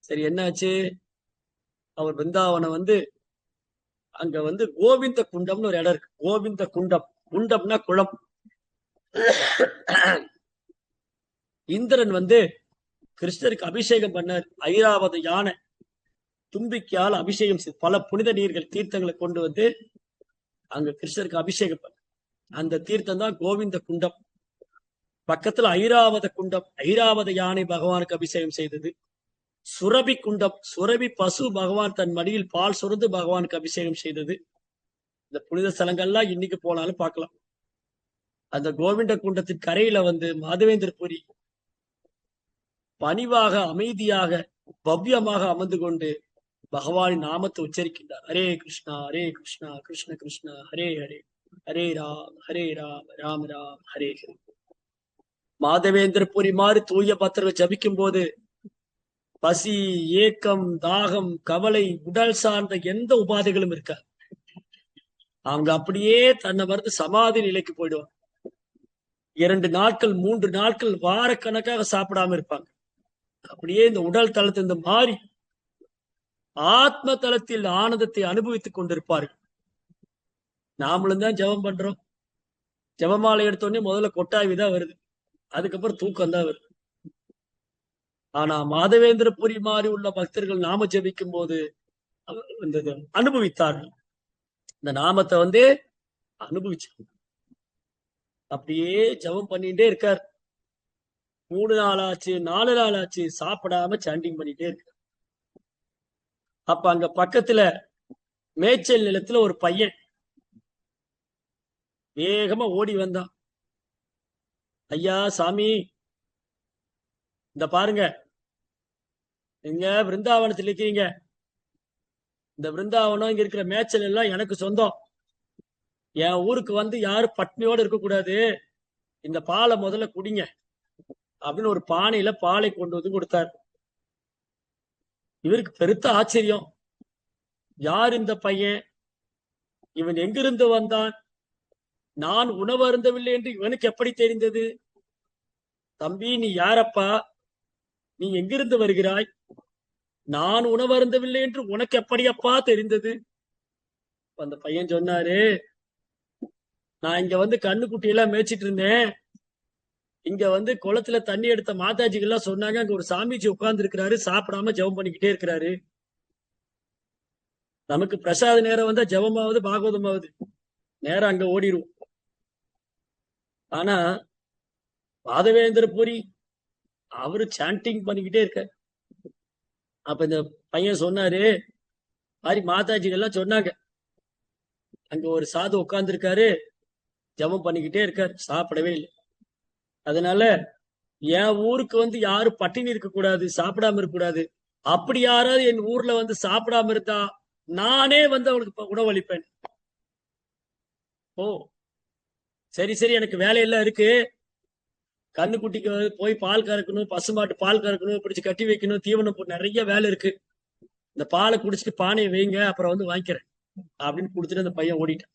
சரி, என்னாச்சு? அவர் பிருந்தாவனம் அங்க கோவிந்த குண்டம்னு ஒரு இடம் இருக்கு. கோவிந்த குண்டம், குண்டம்னா குளம். இந்திரன் கிருஷ்ணருக்கு அபிஷேகம் பண்ணார். ஐராவத யானை தும்பிக்கையால் அபிஷேகம் செய்து பல புனித நீர்கள், தீர்த்தங்களை கொண்டு அங்க கிருஷ்ணருக்கு அபிஷேகம் பண்ண. அந்த தீர்த்தம் தான் கோவிந்த குண்டம். பக்கத்துல ஐராவத குண்டம், ஐராவத யானை பகவானுக்கு அபிஷேகம் செய்தது. சுரபி குண்டம், சுரபி பசு பகவான் தன் மடியில் பால் சுரந்து பகவானுக்கு அபிஷேகம் செய்தது. இந்த புனித ஸ்தலங்கள்லாம் இன்னைக்கு போனாலும் பார்க்கலாம். அந்த கோவிந்த குண்டத்தின் கரையில வந்து மாதவேந்திரபுரி பணிவாக, அமைதியாக, பவ்யமாக அமர்ந்து கொண்டு பகவானின் நாமத்தை உச்சரிக்கின்றார். ஹரே கிருஷ்ணா ஹரே கிருஷ்ணா கிருஷ்ண கிருஷ்ணா ஹரே ஹரே, ஹரே ராம் ராம் ராம் ஹரே ஹரே. மாதவேந்திரபுரி மாதிரி தூய பத்திரம் ஜபிக்கும் போது பசி, ஏக்கம், தாகம், கவலை, உடல் சார்ந்த எந்த உபாதைகளும் இருக்காது. அவங்க அப்படியே தன்னை மறந்து சமாதி நிலைக்கு போயிடுவாங்க. 2 நாட்கள் 3 நாட்கள் வாரக்கணக்காக சாப்பிடாம இருப்பாங்க. அப்படியே இந்த உடல் தளத்திலிருந்து மாறி ஆத்ம தளத்தில் ஆனந்தத்தை அனுபவித்துக் கொண்டிருப்பார்கள். நாமளும் தான் ஜெபம் பண்றோம். ஜெபமாலை எடுத்தோடனே முதல்ல கொட்டாவிதான் வருது, அதுக்கப்புறம் தூக்கம் தான் வருது. ஆனா மாதவேந்திரபுரி மாதிரி உள்ள பக்தர்கள் நாம ஜெபிக்கும் போது அனுபவித்தார்கள். இந்த நாமத்தை வந்து அனுபவிச்சாங்க. அப்படியே ஜெபம் பண்ணிட்டே இருக்கார். 3 நாள் ஆச்சு, 4 நாள் ஆச்சு, சாப்பிடாம சாண்டிங் பண்ணிட்டே இருக்கார். அப்ப அங்க பக்கத்துல மேய்ச்சல் நிலத்துல ஒரு பையன் வேகமா ஓடி வந்தான். ஐயா சாமி, இந்த பாருங்க, நீங்க விருந்தாவனத்தில் இருக்கிறீங்க. இந்த விருந்தாவனம் இங்க இருக்கிற மேய்ச்சல் எல்லாம் எனக்கு சொந்தம். என் ஊருக்கு வந்து யாரும் பட்னியோடு இருக்கக்கூடாது. இந்த பாலை முதல்ல குடிங்க அப்படின்னு ஒரு பானையில பாலை கொண்டு வந்து கொடுத்தார். இவருக்கு பெருத்த ஆச்சரியம். யார் இந்த பையன்? இவன் எங்கிருந்து வந்தான்? நான் உணவு அருந்தவில்லை என்று இவனுக்கு எப்படி தெரிந்தது? தம்பி, நீ யாரப்பா? நீ எங்கிருந்து வருகிறாய்? நான் உணவு அருந்தவில்லை என்று உனக்கு எப்படியப்பா தெரிந்தது? அந்த பையன் சொன்னாரு, நான் இங்க வந்து கண்ணுக்குட்டியெல்லாம் மேய்ச்சிட்டு இருந்தேன். இங்க வந்து குளத்துல தண்ணி எடுத்த மாதாஜிகள் எல்லாம் சொன்னாங்க, அங்க ஒரு சாமிஜி உட்கார்ந்து இருக்கிறாரு, சாப்பிடாம ஜெபம் பண்ணிக்கிட்டே இருக்கிறாரு. நமக்கு பிரசாத நேரம் வந்தா ஜெபமாவது பாகவதமாவது நேரம் அங்க ஓடிடும். ஆனா மாதவேந்திரபுரி அவரு சாண்டிங் பண்ணிக்கிட்டே இருக்க. அப்ப இந்த பையன் சொன்னாரு, மாதிரி மாதாஜிகள் எல்லாம் சொன்னாங்க, அங்க ஒரு சாது உட்கார்ந்து இருக்காரு, ஜெபம் பண்ணிக்கிட்டே இருக்காரு, சாப்பிடவே இல்லை. அதனால என் ஊருக்கு வந்து யாரும் பட்டினி இருக்க கூடாது, சாப்பிடாம இருக்க கூடாது. அப்படி யாராவது என் ஊர்ல வந்து சாப்பிடாம இருந்தா நானே வந்து அவனுக்கு உணவளிப்பேன். ஓ சரி சரி, எனக்கு வேலையெல்லாம் இருக்கு. கண்ணுக்குட்டிக்கு போய் பால் கறக்கணும், பசுமாட்டு பால் கறக்கணும், பிடிச்சு கட்டி வைக்கணும், தீவனம் போட்டு நிறைய வேலை இருக்கு. இந்த பாலை குடிச்சிட்டு பானையை வைங்க, அப்புறம் வந்து வாங்கிக்கிறேன் அப்படின்னு கொடுத்துட்டு அந்த பையன் ஓடிட்டான்.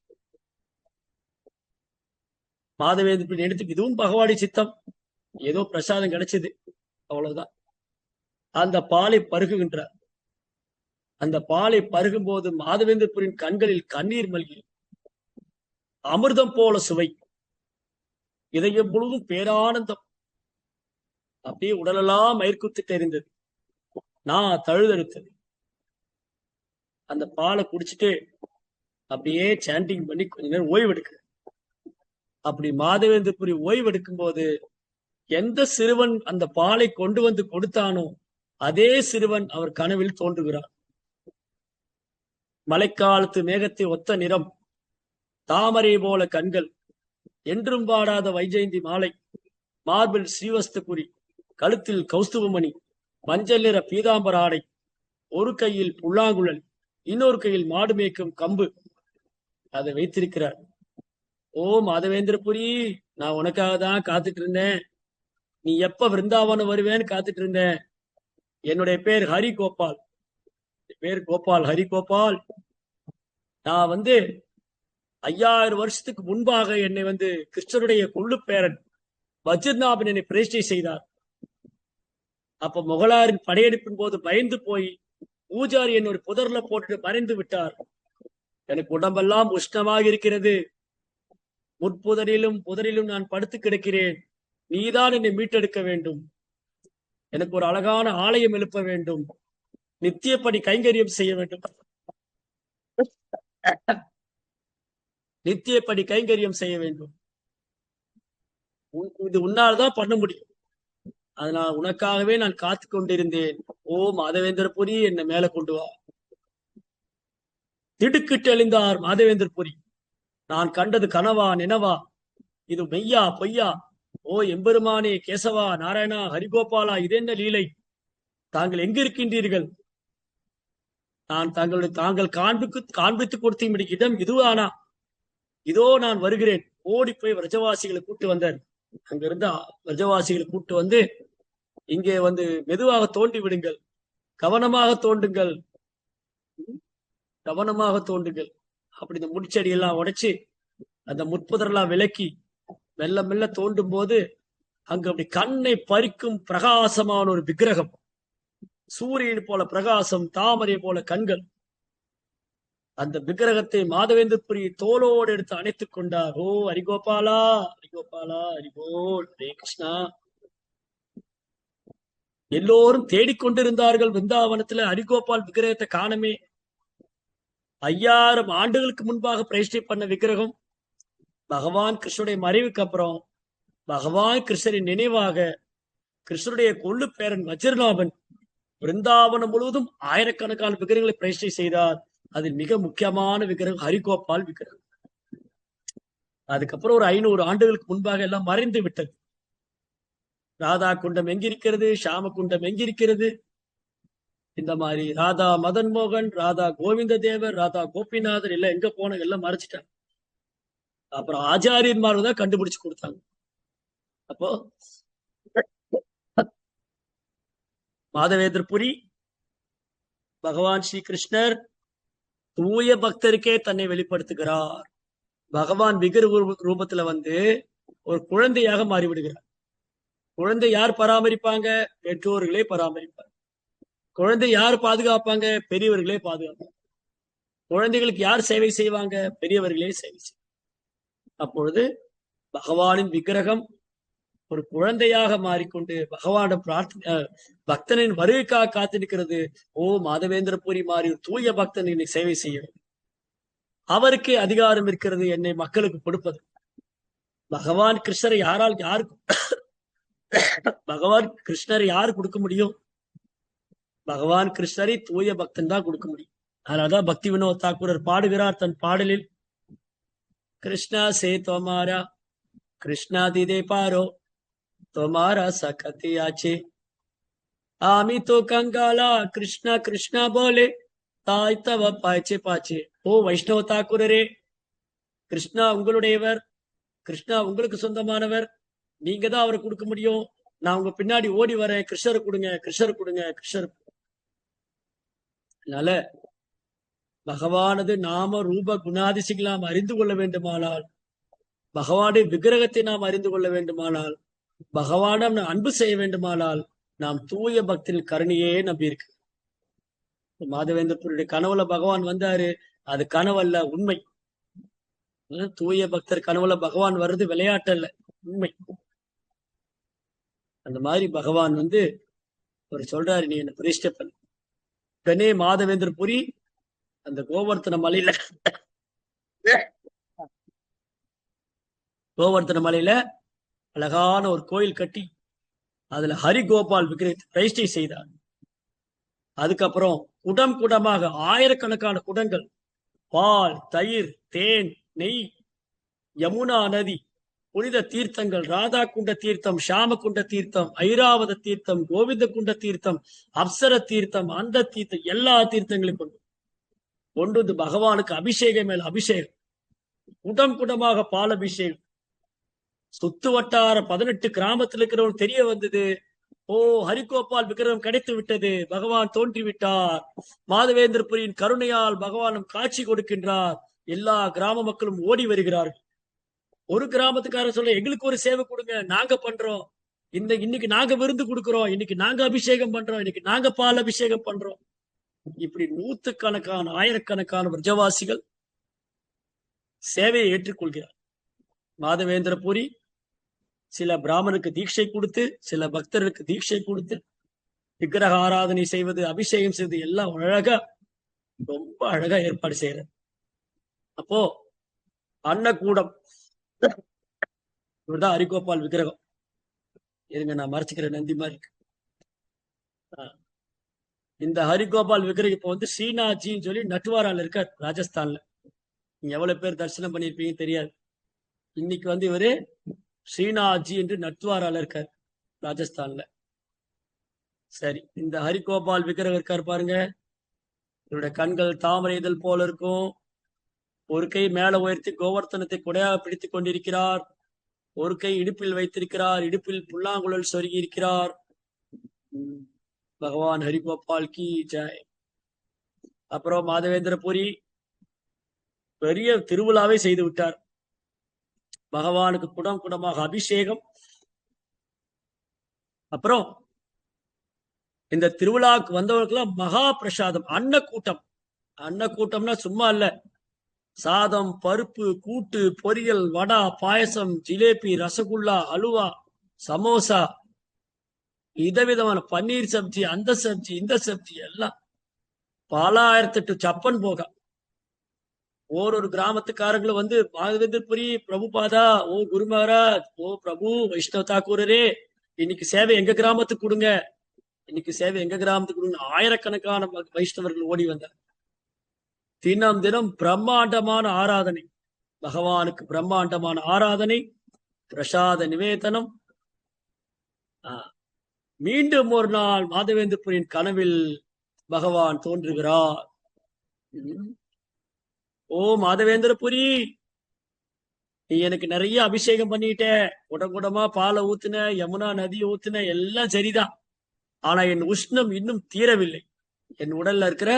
மாதவேந்திரன் எடுத்து இதுவும் பகவாடி சித்தம், ஏதோ பிரசாதம் கிடைச்சது, அவ்வளவுதான். அந்த பாலை பருகுகின்றார். அந்த பாலை பருகும் போது மாதவேந்திரபுரின் கண்களில் கண்ணீர் மல்கி, அமிர்தம் போல சுவை, இதயம் முழுவதும் பேரானந்தம். அப்படியே உடலெல்லாம் மயிர்குத்து தெரிந்தது, நான் தழுதழுத்தது. அந்த பாலை குடிச்சிட்டு அப்படியே சாண்டிங் பண்ணி கொஞ்ச நேரம் ஓய்வு எடுக்க. அப்படி மாதவேந்திரபுரி ஓய்வு எடுக்கும் போது எந்த சிறுவன் அந்த பாலை கொண்டு வந்து கொடுத்தானோ அதே சிறுவன் அவர் கனவில் தோன்றுகிறார். மழைக்காலத்து மேகத்தை ஒத்த நிறம், தாமரை போல கண்கள், என்றும் பாடாத வைஜெயந்தி மாலை, மார்பில் ஸ்ரீவஸ்தபுரி, கழுத்தில் கௌஸ்துவமணி, மஞ்சள் நிற பீதாம்பர ஆடை, ஒரு கையில் புல்லாங்குழல், இன்னொரு கையில் மாடு மேய்க்கும் கம்பு, அதை வைத்திருக்கிறார். ஓ மாதவேந்திரபுரி, நான் உனக்காக தான் காத்துட்டு இருந்தேன். நீ எப்ப விருந்தாவனம் வருவேன்னு காத்துட்டு இருந்தேன். என்னுடைய பேர் ஹரி கோபால். பேர் கோபால், ஹரி கோபால். நான் வந்து 5000 வருஷத்துக்கு முன்பாக என்னை வந்து கிருஷ்ணருடைய கொள்ளு பேரன் வஜ்ரநாபன் என்னை பிரதிஷ்டை செய்தார். அப்ப முகலாரின் படையெடுப்பின் போது பயந்து போய் பூஜாரி என்னோட புதர்ல போட்டு மறைந்து விட்டார். எனக்கு உடம்பெல்லாம் உஷ்ணமாக இருக்கிறது. முற்புதரிலும் புதரிலும் நான் படுத்து கிடக்கிறேன். நீதான் என்னை மீட்டெடுக்க வேண்டும். எனக்கு ஒரு அழகான ஆலயம் எழுப்ப வேண்டும். நித்தியப்படி கைங்கரியம் செய்ய வேண்டும். நித்தியப்படி கைங்கரியம் செய்ய வேண்டும். இது உன்னால்தான் பண்ண முடியும். அதனால் உனக்காகவே நான் காத்து கொண்டிருந்தேன். ஓ மாதவேந்திரபுரி, என்னை மேல கொண்டு வா. திடுக்கிட்டு எழுந்தார் மாதவேந்திரபுரி. நான் கண்டது கனவா நினவா? இது மெய்யா பொய்யா? ஓ எம்பெருமானே, கேசவா, நாராயணா, ஹரிகோபாலா, இதென்ன லீலை? தாங்கள் எங்கிருக்கின்றீர்கள்? நான் தாங்கள் காண்பித்து கொடுத்த இடம் இதுவானா? இதோ நான் வருகிறேன். ஓடி போய் பிரஜவாசிகளை கூட்டு வந்தார். அங்கிருந்த பிரஜவாசிகளை கூட்டு வந்து, இங்கே வந்து மெதுவாக தோண்டி விடுங்கள், கவனமாக தோண்டுங்கள், கவனமாக தோண்டுங்கள். அப்படி இந்த முடிச்செடி எல்லாம் உடைச்சு அந்த முட்புதரெல்லாம் விலக்கி மெல்ல மெல்ல தோண்டும் போது அங்கு அப்படி கண்ணை பறிக்கும் பிரகாசமான ஒரு விக்கிரகம். சூரியன் போல பிரகாசம், தாமரை போல கண்கள். அந்த விக்கிரகத்தை மாதவேந்திரபுரி தோளோடு எடுத்து அணைத்துக் கொண்டார். ஓ ஹரிகோபாலா, ஹரிகோபாலா, ஹரிகோல், ஹரே கிருஷ்ணா. எல்லோரும் தேடிக்கொண்டிருந்தார்கள் விருந்தாவனத்துல. ஹரிகோபால் விக்கிரகத்தை காணமே. 5000 ஆண்டுகளுக்கு முன்பாக பிரதிஷ்டை பண்ண விக்கிரகம். பகவான் கிருஷ்ணனுடைய மறைவுக்கு அப்புறம் பகவான் கிருஷ்ணரின் நினைவாக கிருஷ்ணருடைய கொள்ளு பேரன் வஜ்ரநாபன் விருந்தாவனம் முழுவதும் ஆயிரக்கணக்கான விக்கிரகங்களை பிரதிஷ்டை செய்தார். அதில் மிக முக்கியமான விக்கிரகம் ஹரிகோபால் விக்கிரகம். அதுக்கப்புறம் ஒரு 500 ஆண்டுகளுக்கு முன்பாக எல்லாம் மறைந்து விட்டது. ராதா குண்டம் எங்கிருக்கிறது, ஷாம குண்டம் எங்கிருக்கிறது, இந்த மாதிரி ராதா மதன் மோகன், ராதா கோவிந்த தேவர், ராதா கோபிநாதர் எல்லாம் எங்க போன எல்லாம் மறைச்சிட்டாங்க. அப்புறம் ஆச்சாரியன்மார்கள் தான் கண்டுபிடிச்சு கொடுத்தாங்க. அப்போ மாதவேந்திரபுரி பகவான் ஸ்ரீ கிருஷ்ணர் தூய பக்தருக்கே தன்னை வெளிப்படுத்துகிறார். பகவான் விக்கிர ரூபத்துல வந்து ஒரு குழந்தையாக மாறிவிடுகிறார். குழந்தை யார் பராமரிப்பாங்க? பெற்றோர்களே பராமரிப்பாங்க. குழந்தை யார் பாதுகாப்பாங்க? பெரியவர்களே பாதுகாப்பாங்க. குழந்தைகளுக்கு யார் சேவை செய்வாங்க? பெரியவர்களே சேவை செய்வாங்க. அப்பொழுது பகவானின் விக்கிரகம் ஒரு குழந்தையாக மாறிக்கொண்டு பகவானிடம் பக்தனின் வருகைக்காக காத்திருக்கிறது. ஓ மாதவேந்திரபுரி மாறி ஒரு தூய பக்தன் என்னை சேவை செய்ய, அவருக்கு அதிகாரம் இருக்கிறது என்னை மக்களுக்கு கொடுப்பது. பகவான் கிருஷ்ணரை பகவான் கிருஷ்ணரை யாரு கொடுக்க முடியும்? பகவான் கிருஷ்ணரை தூய பக்தன் தான் கொடுக்க முடியும். அதனாலதான் பக்தி வினோத் தாக்கூரர் பாடுகிறார் தன் பாடலில், கிருஷ்ணா சே தோமாரா கிருஷ்ணா திதே பாரோ তোমারা সাকাতে আছে, আমি তো कंगाला कृष्णा कृष्णा बोले தாய் தவ பாய்ச்சே பாய்ச்சே. ஓ வைஷ்ணவ தாக்குரரே, கிருஷ்ணா உங்களுடையவர், கிருஷ்ணா உங்களுக்கு சொந்தமானவர், நீங்க தான் அவரை கொடுக்க முடியும். நான் உங்க பின்னாடி ஓடி வரேன், கிருஷ்ணரை கொடுங்க, கிருஷ்ணரை கொடுங்க, கிருஷ்ணர். அதனால பகவானது நாம ரூப குணாதிசைகளை நாம் அறிந்து கொள்ள வேண்டுமானால், பகவானுடைய விக்கிரகத்தை நாம் அறிந்து கொள்ள வேண்டுமானால், பகவானிடம் அன்பு செய்ய வேண்டுமானால் நாம் தூய பக்தியில் கருணையே நம்பி இருக்கு. மாதவேந்திரபுரியுடைய கனவுல பகவான் வந்தாரு, அது கனவல்ல, உண்மை. தூய பக்தர் கனவுல பகவான் வர்றது விளையாட்டு அல்ல, உண்மை. அந்த மாதிரி பகவான் வந்து ஒரு சொல்றாரு, நீ என்ன பிரதிஷ்டை பண்ண. உடனே மாதவேந்திரபுரி அந்த கோவர்த்தன மலையில அழகான ஒரு கோயில் கட்டி அதுல ஹரிகோபால் விக்கிரகத்தை பிரதிஷ்டை செய்தார். அதுக்கப்புறம் குடம் குடமாக ஆயிரக்கணக்கான குடங்கள், பால், தயிர், தேன், நெய், யமுனா நதி, புனித தீர்த்தங்கள், ராதா குண்ட தீர்த்தம், ஷாம குண்ட தீர்த்தம், ஐராவத தீர்த்தம், கோவிந்த குண்ட தீர்த்தம், அப்சர தீர்த்தம், அந்த தீர்த்தம், எல்லா தீர்த்தங்களையும் கொண்டு வந்து பகவானுக்கு அபிஷேகம் மேல அபிஷேகம், குடம் குடமாக பால் அபிஷேகம். சுத்து வட்டார 18 கிராமத்தில் இருக்கிறவங்க தெரிய வந்தது, ஓ ஹரிகோபால் விக்கிரகம் கிடைத்து விட்டது, பகவான் தோன்றி விட்டார், மாதவேந்திரபுரியின் கருணையால் பகவானும் காட்சி கொடுக்கின்றார். எல்லா கிராம மக்களும் ஓடி வருகிறார்கள். ஒரு கிராமத்துக்காரர் சொல்ல, எங்களுக்கு ஒரு சேவை கொடுங்க, நாங்க பண்றோம், இன்னைக்கு நாங்க விருந்து கொடுக்கிறோம், இன்னைக்கு நாங்க அபிஷேகம் பண்றோம், இன்னைக்கு நாங்க பால் அபிஷேகம் பண்றோம். இப்படி 100கணக்கான ஆயிரக்கணக்கான பிரஜவாசிகள் சேவையை ஏற்றுக்கொள்கிறார். மாதவேந்திரபுரி சில பிராமணருக்கு தீட்சை கொடுத்து, சில பக்தர்களுக்கு தீட்சை கொடுத்து, விக்கிரக ஆராதனை செய்வது, அபிஷேகம் செய்வது எல்லாம் அழகா, ரொம்ப அழகா ஏற்பாடு செய்யறார். அப்போ அன்னக்கூடம், இவர்தான் ஹரிகோபால் விக்கிரகம். இருங்க, நான் மறைச்சுக்கிறேன், நந்தி மாதிரி இருக்கு. இந்த ஹரிகோபால் விக்கிரகம் இப்ப வந்து ஸ்ரீநாத்ஜின்னு சொல்லி நட்வாரால இருக்கார், ராஜஸ்தான்ல. நீங்க எவ்வளவு பேர் தரிசனம் பண்ணிருப்பீங்க தெரியாது. இன்னைக்கு வந்து இவரு ஸ்ரீநாத்ஜி என்று நட்வாரால இருக்கார், ராஜஸ்தான்ல. சரி, இந்த ஹரிகோபால் விக்கிரகம் இருக்காரு பாருங்க. இவருடைய கண்கள் தாமரை இதழ் போல இருக்கும். ஒரு கை மேல உயர்த்தி கோவர்த்தனத்தை கொடையாக பிடித்துக் கொண்டிருக்கிறார். ஒரு கை இடுப்பில் வைத்திருக்கிறார். இடுப்பில் புல்லாங்குழல் சொருகி இருக்கிறார். பகவான் ஹரிகோபால் கி ஜெய். அப்புறம் மாதவேந்திரபுரி பெரிய திருவிழாவை செய்து விட்டார். பகவானுக்கு குடம் குடமாக அபிஷேகம். அப்புறம் இந்த திருவிழாவுக்கு வந்தவர்களுக்கெல்லாம் மகா பிரசாதம், அன்னக்கூட்டம். அன்னக்கூட்டம்னா சும்மா இல்ல, சாதம், பருப்பு, கூட்டு, பொரியல், வடா, பாயசம், ஜிலேபி, ரசகுல்லா, அலுவா, சமோசா, விதவிதமான பன்னீர் சப்ஜி, அந்த சப்ஜி, இந்த சப்ஜி எல்லாம். பல 1008 சப்பன் போக ஒரு கிராமத்துக்காரங்களும் வந்து மாதவேந்திரபுரி பிரபுபாதா, ஓ குரு மகாராஜ், ஓ பிரபு வைஷ்ணவ தாக்கூரரே, இன்னைக்கு சேவை எங்க கிராமத்துக்கு கொடுங்க, இன்னைக்கு சேவை எங்க கிராமத்துக்கு கொடுங்க. ஆயிரக்கணக்கான வைஷ்ணவர்கள் ஓடி வந்தார். தினம் தினம் பிரம்மாண்டமான ஆராதனை, பகவானுக்கு பிரம்மாண்டமான ஆராதனை, பிரசாத நிவேதனம். மீண்டும் ஒரு நாள் மாதவேந்திரபுரியின் கனவில் பகவான் தோன்றுகிறார். ஓ மாதவேந்திரபுரி, நீ எனக்கு நிறைய அபிஷேகம் பண்ணிட்ட, குடமா பாலை ஊத்துன, யமுனா நதி ஊத்துன, எல்லாம் சரிதான். ஆனா என் உஷ்ணம் இன்னும் தீரவில்லை. என் உடல்ல இருக்கிற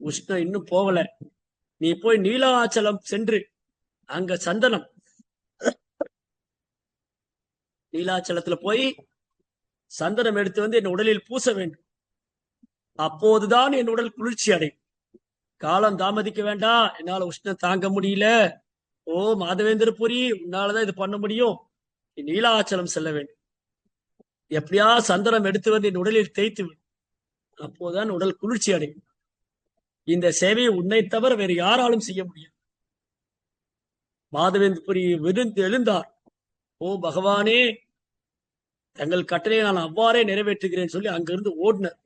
உஷ்ணம் இன்னும் போகல. நீ போய் நீலாச்சலம் சென்று அங்க சந்தனம், நீலாச்சலத்துல போய் சந்தனம் எடுத்து வந்து என் உடலில் பூச வேண்டும். அப்போதுதான் என் உடல் குளிர்ச்சி அடையும். காலம் தாமதிக்க வேண்டாம், என்னால உஷ்ணம் தாங்க முடியல. ஓ மாதவேந்திரபுரி, உன்னாலதான் இது பண்ண முடியும். நீலாச்சலம் செல்ல வேண்டும். எப்படியா சந்தனம் எடுத்து வந்து என் உடலில் தேய்த்து விடும். அப்போதான் உடல் குளிர்ச்சி அடையும். இந்த சேவையை உன்னை தவிர வேறு யாராலும் செய்ய முடியும். மாதவேந்திரபுரி விழுந்து எழுந்தார். ஓ பகவானே, தங்கள் கட்டளையை நான் அவ்வாறே நிறைவேற்றுகிறேன் சொல்லி அங்கிருந்து ஓடினார்.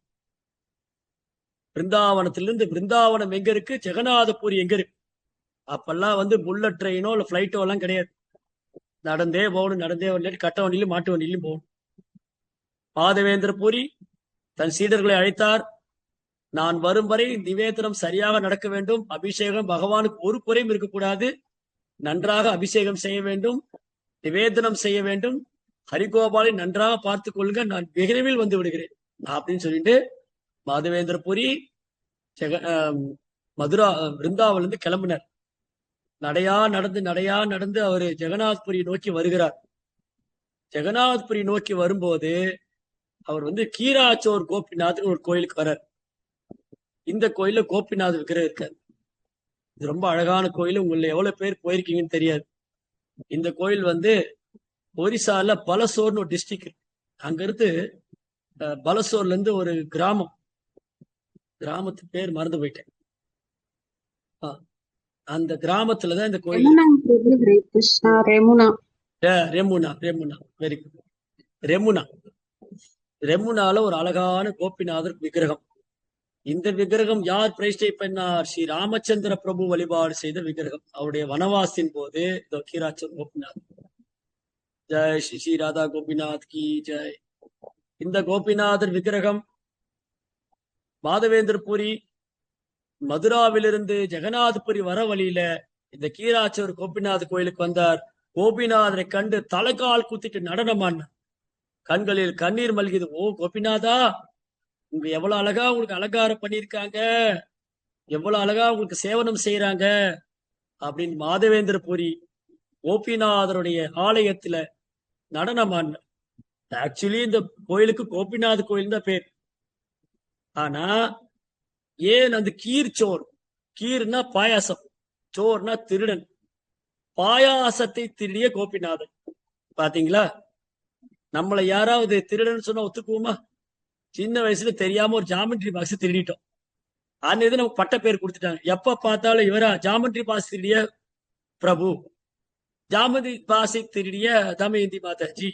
பிருந்தாவனத்திலிருந்து, பிருந்தாவனம் எங்க இருக்கு, ஜெகநாதபுரி எங்க இருக்கு. அப்பெல்லாம் வந்து புல்லட் ட்ரெயினோ இல்ல பிளைட்டோ எல்லாம் கிடையாது. நடந்தே போகணும், நடந்தே வரல, கட்ட வண்டியிலும் மாட்டு வண்டியிலும் போகணும். மாதவேந்திரபுரி தன் சீடர்களை அழைத்தார். நான் வரும் வரை நிவேதனம் சரியாக நடக்க வேண்டும். அபிஷேகம் பகவானுக்கு ஒரு குறையும் இருக்கக்கூடாது. நன்றாக அபிஷேகம் செய்ய வேண்டும், நிவேதனம் செய்ய வேண்டும். ஹரிகோபாலை நன்றாக பார்த்துக் கொள்ளுங்க, நான் விரைவில் வந்து விடுகிறேன் அப்படின்னு சொல்லிட்டு மாதவேந்திரபுரி மதுரா பிருந்தாவில இருந்து கிளம்பினார். நடையா நடந்து அவரு ஜெகநாத்புரி நோக்கி வருகிறார். ஜெகநாத்புரி நோக்கி வரும்போது அவர் வந்து கீராச்சோர் கோபிநாத் ஒரு கோயிலுக்கு வர்றார். இந்த கோயில்ல கோபிநாத் விக்கிரகம் இருக்காரு. இது ரொம்ப அழகான கோயில். உங்களை எவ்வளவு பேர் போயிருக்கீங்கன்னு தெரியாது. இந்த கோயில் வந்து ஒரிசால பலசோர்னு ஒரு டிஸ்ட்ரிக்ட். அங்க இருந்து பலசோர்ல இருந்து ஒரு கிராமத்து பேர் மறந்து போயிட்டேன். அந்த கிராமத்துலதான் இந்த கோயில். ரெமுனா, வெரி குட். ரெமுனால ஒரு அழகான கோபிநாதர் விக்கிரகம். இந்த விக்கிரகம் யார் பிரதிஷ்டை பண்ணார்? ஸ்ரீ ராமச்சந்திர பிரபு வழிபாடு செய்த விக்கிரகம். அவருடைய வனவாசின் போது கீராச்சர் கோபிநாத். ஜெய் ஸ்ரீ ராதா கோபிநாத் கி ஜெய். இந்த கோபிநாதர் விக்கிரகம் மாதவேந்திரபுரி மதுராவிலிருந்து ஜெகநாதபுரி வர வழியில இந்த கீராச்சோர் கோபிநாத் கோயிலுக்கு வந்தார். கோபிநாதரை கண்டு தலைகால் குத்திட்டு நடனமான, கண்களில் கண்ணீர் மல்கிது. ஓ கோபிநாதா, உங்க எவ்வளவு அழகா உங்களுக்கு அலங்காரம் பண்ணிருக்காங்க, எவ்வளவு அழகா உங்களுக்கு சேவனம் செய்யறாங்க அப்படின்னு மாதவேந்திரபுரி கோபிநாதருடைய ஆலயத்துல நடனமான. ஆக்சுவலி இந்த கோயிலுக்கு கோபிநாத் கோயில் தான் பேர். ஆனா ஏன் அந்த கீர்ச்சோர், கீர்னா பாயாசம், சோர்னா திருடன், பாயாசத்தை திருடிய கோபிநாதன். பாத்தீங்களா, நம்மளை யாராவது திருடன் சொன்னா ஒத்துக்குவோமா? சின்ன வயசுல தெரியாம ஒரு ஜாமெட்ரி பாக்ஸ் திருடிட்டோம். அன்னைக்கு நமக்கு பட்ட பேர் கொடுத்துட்டாங்க. எப்ப பார்த்தாலும் இவரா ஜாமெட்ரி பாக்ஸ் திருடிய பிரபு, ஜாமெட்ரி பாக்ஸை திருடிய தமயந்தி மாதாஜி.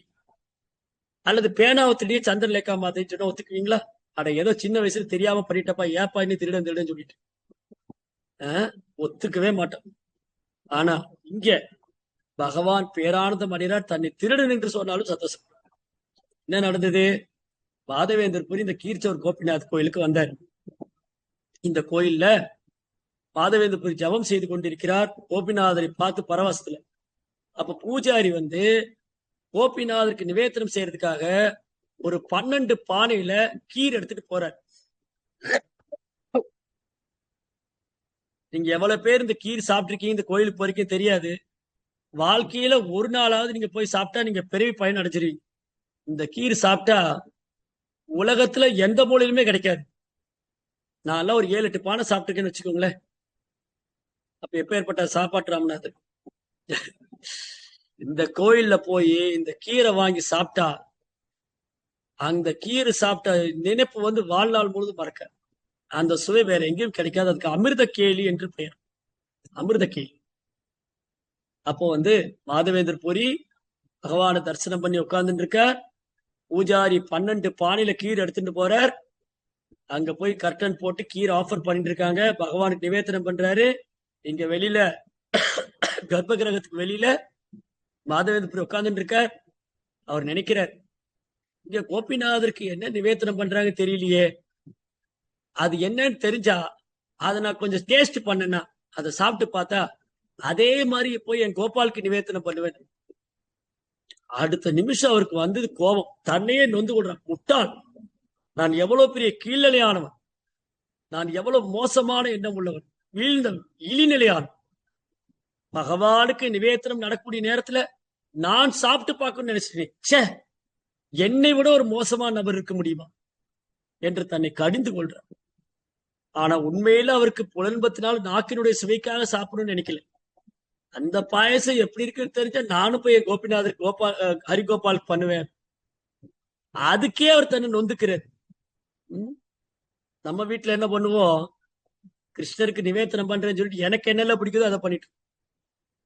அல்லது பேனாவத்திலேயே சந்திரலேகா மாதைன்னு சொன்னா ஒத்துக்குவீங்களா? அட ஏதோ சின்ன வயசுல தெரியாம பண்ணிட்டப்பா, ஏப்பா இன்னும் திருடன் சொல்லிட்டு ஒத்துக்கவே மாட்டோம். ஆனா இங்க பகவான் பேரானந்த மணிரார் தன்னை திருடன் என்று சொன்னாலும் சந்தோஷம். என்ன நடந்தது? மாதவேந்தர் புரி இந்த கீர்ச்சோர் கோபிநாத் கோயிலுக்கு வந்தார். இந்த கோயில்ல மாதவேந்தர் புரி ஜபம் செய்து கொண்டிருக்கிறார். கோபிநாதரை பார்த்து பரவசத்துல. அப்ப பூஜாரி வந்து கோபிநாதருக்கு நிவேதனம் செய்யறதுக்காக ஒரு 12 பானையில கீர் எடுத்துட்டு போறார். நீங்க எவ்வளவு பேர் இந்த கீர் சாப்பிட்டிருக்கீங்க, இந்த கோயிலுக்கு போறீங்க தெரியாது. வாழ்க்கையில ஒரு நாளாவது நீங்க போய் சாப்பிட்டா நீங்க பெரிய பயன் அடைஞ்சிருவீங்க. இந்த கீர் சாப்பிட்டா உலகத்துல எந்த மூலையிலுமே கிடைக்காது. நான் எல்லாம் ஒரு 7-8 பானை சாப்பிட்டுருக்கேன்னு வச்சுக்கோங்களேன். அப்ப எப்ப ஏற்பட்ட சாப்பாட்டு ராமநாதர் இந்த கோயில்ல போய் இந்த கீரை வாங்கி சாப்பிட்டா அந்த கீரை சாப்பிட்ட நினைப்பு வந்து வாழ்நாள் முழுதும் மறக்க. அந்த சுவை வேற எங்கேயும் கிடைக்காது. அதுக்கு அமிர்த கேலி என்று பெயர். அமிர்த கேலி. அப்போ வந்து மாதவேந்தர் புரி பகவானை தரிசனம் பண்ணி உட்கார்ந்துட்டு இருக்க. பூஜாரி 12 பானையில கீரை எடுத்துட்டு போறார். அங்க போய் கர்டன் போட்டு கீரை ஆஃபர் பண்ணிட்டு இருக்காங்க. பகவானுக்கு நிவேதனம் பண்றாரு. இங்க வெளியில கர்ப்ப கிரகத்துக்கு வெளியில மாதவேந்தர் புரி உட்கார்ந்துட்டு இருக்கார். அவர் நினைக்கிறார், இங்க கோபிநாதருக்கு என்ன நிவேதனம் பண்றாங்க தெரியலையே, அது என்னன்னு தெரிஞ்சா அதை நான் கொஞ்சம் டேஸ்ட் பண்ணேன்னா அதை சாப்பிட்டு பார்த்தா அதே மாதிரி போய் என் கோபாலுக்கு நிவேதனம் பண்ணுவேன். அடுத்த நிமிஷம் அவருக்கு வந்தது கோபம். தன்னையே நொந்து கொள்றான். முட்டாள், நான் எவ்வளவு பெரிய கீழ்நிலையானவன், நான் எவ்வளவு மோசமான எண்ணம் உள்ளவன், வீழ்ந்தவன், இழிநிலையானவன். பகவானுக்கு நிவேதனம் நடக்கூடிய நேரத்துல நான் சாப்பிட்டு பார்க்கணும்னு நினைச்சிட்டேன். என்னை விட ஒரு மோசமான நபர் இருக்க முடியுமா என்று தன்னை கடிந்து கொள்றார். ஆனா உண்மையில அவருக்கு புலன்பத்தினால் நாக்கினுடைய சுவைக்காக சாப்பிடணும்னு நினைக்கல. அந்த பாயசம் எப்படி இருக்குன்னு தெரிஞ்சா நானும் போய் கோபிநாதர் ஹரிகோபால் பண்ணுவேன். அதுக்கே அவர் தன்னை நொந்துக்கிறார். நம்ம வீட்டுல என்ன பண்ணுவோம், கிருஷ்ணருக்கு நிவேதனம் பண்றேன்னு சொல்லிட்டு எனக்கு என்னெல்லாம் பிடிக்குதோ அதை பண்ணிட்டு.